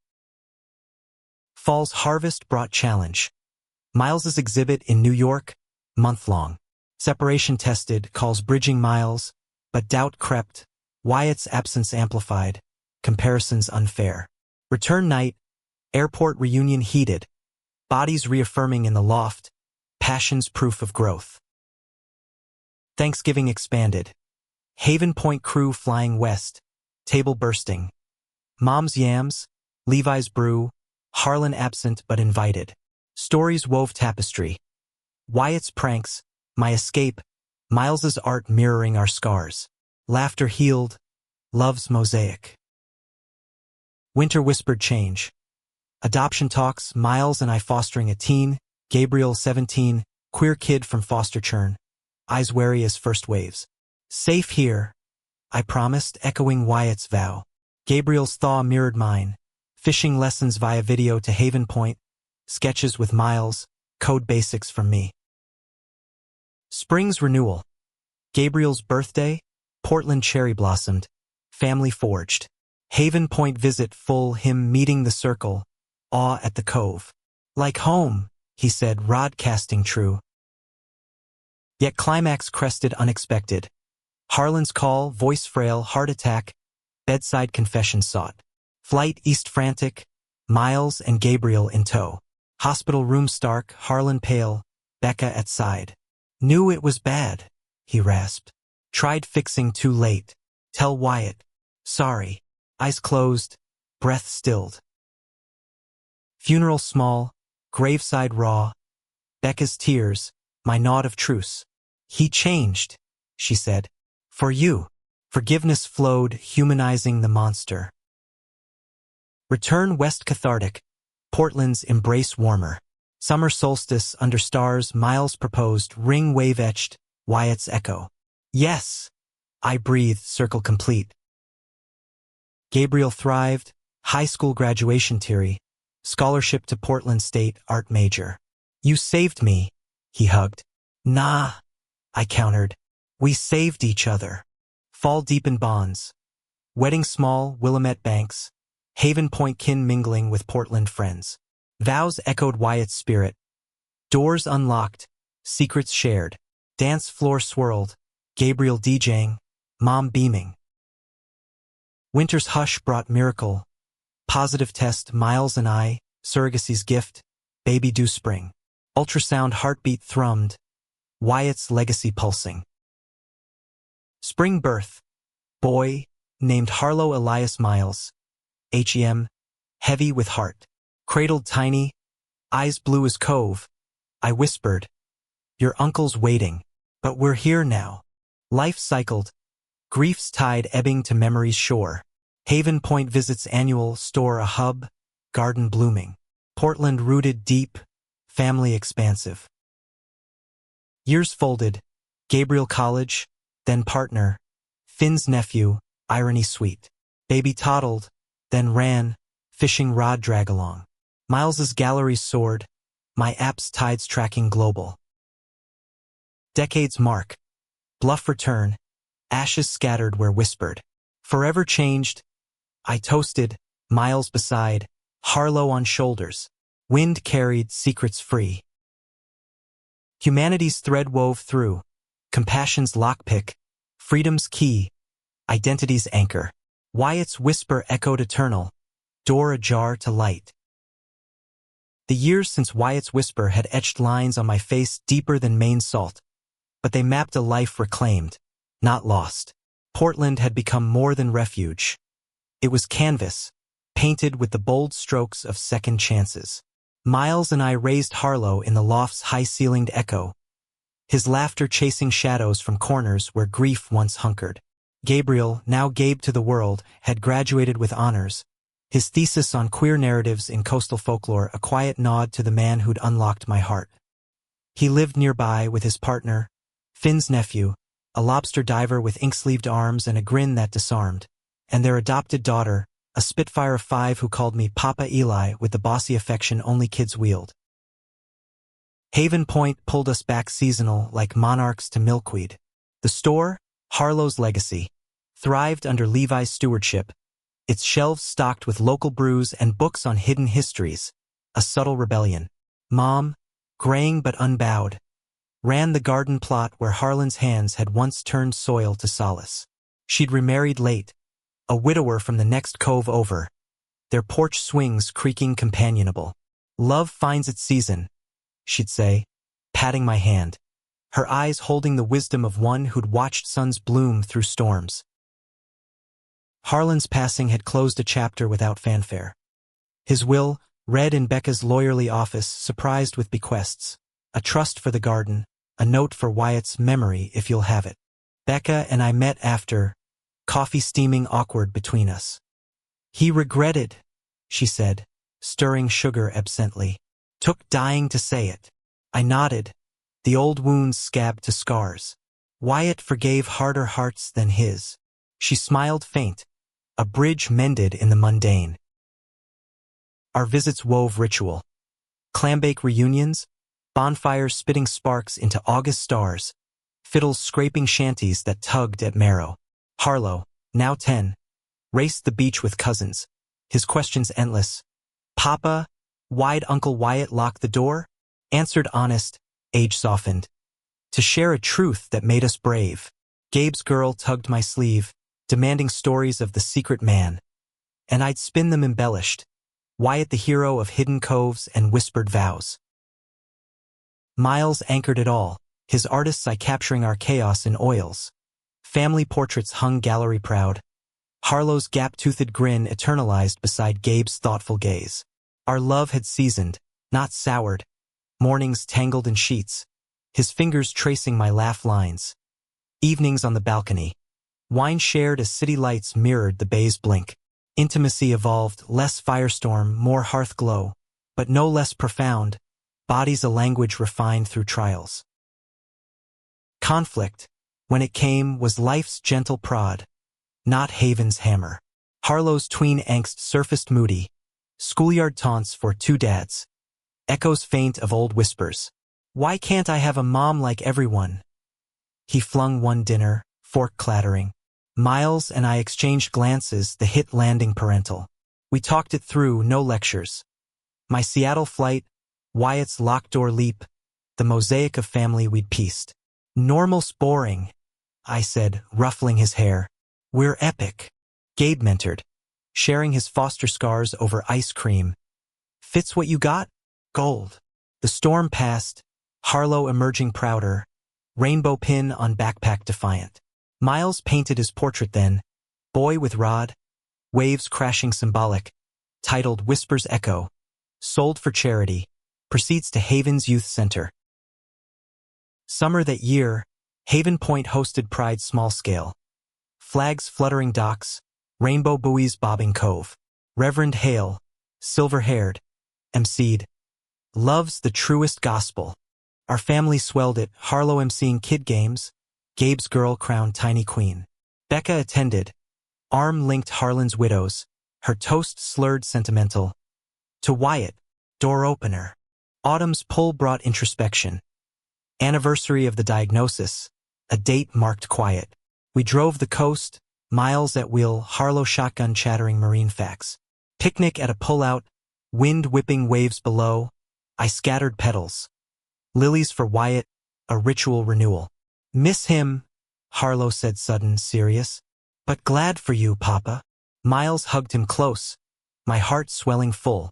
Fall's harvest brought challenge. Miles's exhibit in New York, month-long. Separation tested, calls bridging Miles, but doubt crept, Wyatt's absence amplified, comparisons unfair. Return night, airport reunion heated, bodies reaffirming in the loft, passions proof of growth. Thanksgiving expanded. Haven Point crew flying west, table bursting. Mom's yams, Levi's brew, Harlan absent but invited. Stories wove tapestry. Wyatt's pranks, my escape, Miles's art mirroring our scars. Laughter healed, love's mosaic. Winter whispered change. Adoption talks, Miles and I fostering a teen, Gabriel 17, queer kid from foster churn. Eyes wary as first waves. Safe here, I promised, echoing Wyatt's vow. Gabriel's thaw mirrored mine. Fishing lessons via video to Haven Point. Sketches with Miles, code basics from me. Spring's renewal. Gabriel's birthday, Portland cherry blossomed. Family forged. Haven Point visit full, him meeting the circle. Awe at the cove. Like home, he said, rod casting true. Yet climax crested unexpected. Harlan's call, voice frail, heart attack, bedside confession sought. Flight east frantic, Miles and Gabriel in tow. Hospital room stark, Harlan pale, Becca at side. Knew it was bad, he rasped. Tried fixing too late. Tell Wyatt. Sorry. Eyes closed, breath stilled. Funeral small, graveside raw. Becca's tears, my nod of truce. He changed, she said. For you. Forgiveness flowed, humanizing the monster. Return west cathartic. Portland's embrace warmer. Summer solstice under stars, Miles proposed, ring wave etched, Wyatt's echo. Yes, I breathed, circle complete. Gabriel thrived, high school graduation teary, scholarship to Portland State art major. You saved me, he hugged. Nah, I countered. We saved each other. Fall deep in bonds. Wedding small, Willamette Banks. Haven Point kin mingling with Portland friends. Vows echoed Wyatt's spirit. Doors unlocked, secrets shared. Dance floor swirled, Gabriel DJing, Mom beaming. Winter's hush brought miracle. Positive test, Miles and I, surrogacy's gift, baby due spring. Ultrasound heartbeat thrummed, Wyatt's legacy pulsing. Spring birth, boy, named Harlow Elias Miles, HEM, heavy with heart. Cradled tiny, eyes blue as cove. I whispered, your uncle's waiting, but we're here now. Life cycled, grief's tide ebbing to memory's shore. Haven Point visits annual, store a hub, garden blooming. Portland rooted deep, family expansive. Years folded, Gabriel college, then partner, Finn's nephew, irony sweet. Baby toddled, then ran, fishing rod drag along. Miles's gallery soared, my app's tides tracking global. Decades mark, bluff return, ashes scattered where whispered. Forever changed, I toasted, Miles beside, Harlow on shoulders. Wind carried, secrets free. Humanity's thread wove through, compassion's lockpick, freedom's key, identity's anchor. Wyatt's whisper echoed eternal, door ajar to light. The years since Wyatt's whisper had etched lines on my face deeper than Maine salt, but they mapped a life reclaimed, not lost. Portland had become more than refuge. It was canvas, painted with the bold strokes of second chances. Miles and I raised Harlow in the loft's high-ceilinged echo, his laughter chasing shadows from corners where grief once hunkered. Gabriel, now Gabe to the world, had graduated with honors, his thesis on queer narratives in coastal folklore a quiet nod to the man who'd unlocked my heart. He lived nearby with his partner, Finn's nephew, a lobster diver with ink-sleeved arms and a grin that disarmed, and their adopted daughter, a spitfire of 5 who called me Papa Eli with the bossy affection only kids wield. Haven Point pulled us back seasonal like monarchs to milkweed. The store, Harlow's legacy, thrived under Levi's stewardship, its shelves stocked with local brews and books on hidden histories, a subtle rebellion. Mom, graying but unbowed, ran the garden plot where Harlan's hands had once turned soil to solace. She'd remarried late, a widower from the next cove over, their porch swings creaking companionable. Love finds its season, she'd say, patting my hand, her eyes holding the wisdom of one who'd watched suns bloom through storms. Harlan's passing had closed a chapter without fanfare. His will, read in Becca's lawyerly office, surprised with bequests, a trust for the garden, a note for Wyatt's memory if you'll have it. Becca and I met after, coffee steaming awkward between us. He regretted, she said, stirring sugar absently. Took dying to say it. I nodded, the old wounds scabbed to scars. Wyatt forgave harder hearts than his. She smiled faint, a bridge mended in the mundane. Our visits wove ritual. Clambake reunions, bonfires spitting sparks into August stars, fiddles scraping shanties that tugged at marrow. Harlow, now 10, raced the beach with cousins, his questions endless. Papa, why'd Uncle Wyatt lock the door? Answered honest, age softened. To share a truth that made us brave. Gabe's girl tugged my sleeve, demanding stories of the secret man. And I'd spin them embellished. Wyatt the hero of hidden coves and whispered vows. Miles anchored it all, his artist's eye capturing our chaos in oils. Family portraits hung gallery proud. Harlow's gap-toothed grin eternalized beside Gabe's thoughtful gaze. Our love had seasoned, not soured. Mornings tangled in sheets, his fingers tracing my laugh lines. Evenings on the balcony. Wine shared as city lights mirrored the bay's blink. Intimacy evolved, less firestorm, more hearth glow, but no less profound. Bodies a language refined through trials. Conflict, when it came, was life's gentle prod, not Haven's hammer. Harlow's tween angst surfaced moody. Schoolyard taunts for two dads. Echoes faint of old whispers. Why can't I have a mom like everyone? He flung one dinner, fork clattering. Miles and I exchanged glances, the hit landing parental. We talked it through, no lectures. My Seattle flight, Wyatt's locked door leap, the mosaic of family we'd pieced. Normal's boring, I said, ruffling his hair. We're epic. Gabe mentored, sharing his foster scars over ice cream. Fits what you got? Gold. The storm passed, Harlow emerging prouder, rainbow pin on backpack defiant. Miles painted his portrait then, boy with rod, waves crashing symbolic, titled Whispers Echo, sold for charity, proceeds to Haven's Youth Center. Summer that year, Haven Point hosted Pride small scale. Flags fluttering docks, rainbow buoys bobbing cove. Reverend Hale, silver-haired, emceed, Love's the truest gospel. Our family swelled it, Harlow emceeing kid games, Gabe's girl crowned tiny queen. Becca attended, arm-linked Harlan's widows, her toast slurred sentimental. To Wyatt, door opener. Autumn's pull brought introspection. Anniversary of the diagnosis, a date marked quiet. We drove the coast, Miles at wheel, Harlow shotgun chattering marine facts. Picnic at a pullout, wind whipping waves below, I scattered petals. Lilies for Wyatt, a ritual renewal. Miss him, Harlow said sudden, serious. But glad for you, Papa. Miles hugged him close, my heart swelling full.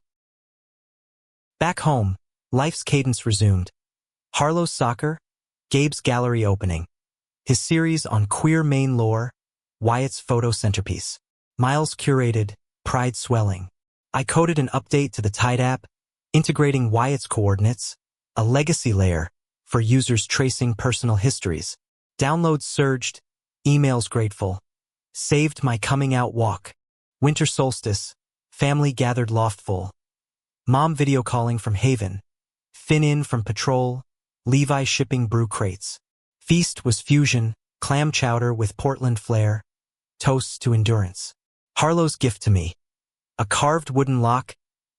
Back home, life's cadence resumed. Harlow's soccer, Gabe's gallery opening. His series on queer Maine lore, Wyatt's photo centerpiece. Miles curated, pride swelling. I coded an update to the Tide app, integrating Wyatt's coordinates, a legacy layer for users tracing personal histories. Downloads surged, emails grateful. Saved my coming out walk. Winter solstice, family gathered loftful. Mom video calling from Haven. Finn in from patrol, Levi shipping brew crates. Feast was fusion, clam chowder with Portland flair. Toasts to endurance. Harlow's gift to me. A carved wooden lock,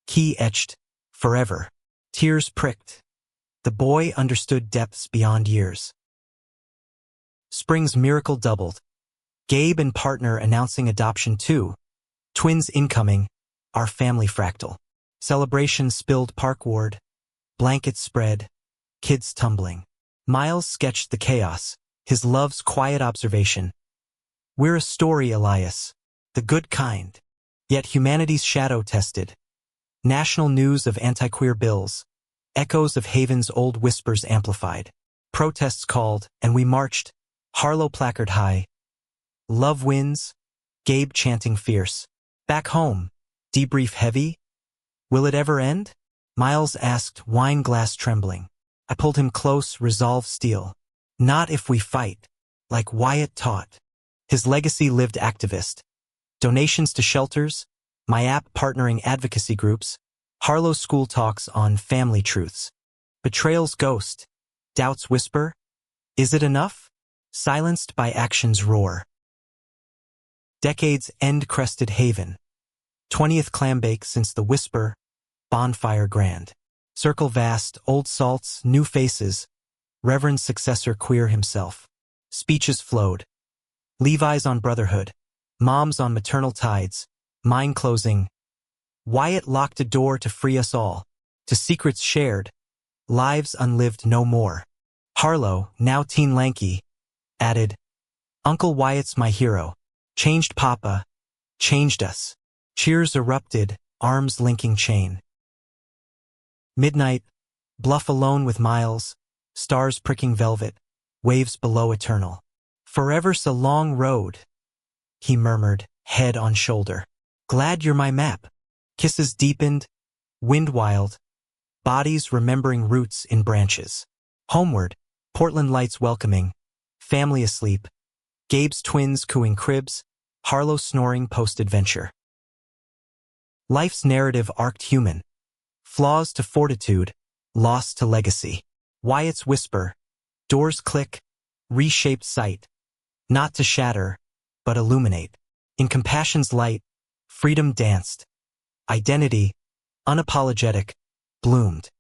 key etched, forever. Tears pricked. The boy understood depths beyond years. Spring's miracle doubled. Gabe and partner announcing adoption too. Twins incoming, our family fractal. Celebration spilled parkward. Blankets spread. Kids tumbling. Miles sketched the chaos, his love's quiet observation. We're a story, Elias. The good kind. Yet humanity's shadow tested. National news of anti-queer bills. Echoes of Haven's old whispers amplified. Protests called, and we marched. Harlow placard high. Love wins. Gabe chanting fierce. Back home. Debrief heavy. Will it ever end? Miles asked, wine glass trembling. I pulled him close, resolve steel. Not if we fight. Like Wyatt taught. His legacy lived activist. Donations to shelters. My app partnering advocacy groups. Harlow school talks on family truths. Betrayal's ghost. Doubts whisper. Is it enough? Silenced by action's roar. Decades end crested Haven. 20th clambake since the whisper. Bonfire grand. Circle vast, old salts, new faces. Reverend successor queer himself. Speeches flowed. Levi's on brotherhood. Mom's on maternal tides. Mine closing. Wyatt locked a door to free us all. To secrets shared. Lives unlived no more. Harlow, now teen lanky, added, Uncle Wyatt's my hero. Changed Papa. Changed us. Cheers erupted, arms linking chain. Midnight, bluff alone with Miles, stars pricking velvet, waves below eternal. Forever's a long road, he murmured, head on shoulder. Glad you're my map. Kisses deepened, wind wild, bodies remembering roots in branches. Homeward, Portland lights welcoming, family asleep, Gabe's twins cooing cribs, Harlow snoring post-adventure. Life's narrative arced human. Flaws to fortitude, loss to legacy. Wyatt's whisper, doors click, reshaped sight, not to shatter, but illuminate. In compassion's light, Freedom danced. Identity, unapologetic, bloomed.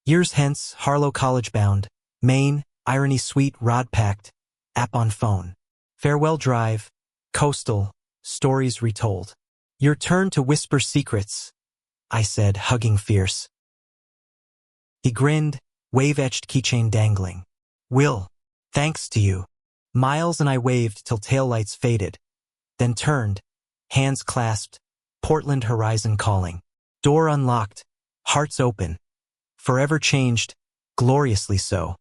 Years hence, Harlow College bound, Maine, irony sweet, rod packed, app on phone. Farewell drive, coastal, stories retold. Your turn to whisper secrets, I said, hugging fierce. He grinned, wave-etched keychain dangling. Will, thanks to you. Miles and I waved till taillights faded, then turned, hands clasped, Portland horizon calling. Door unlocked, hearts open. Forever changed, gloriously so.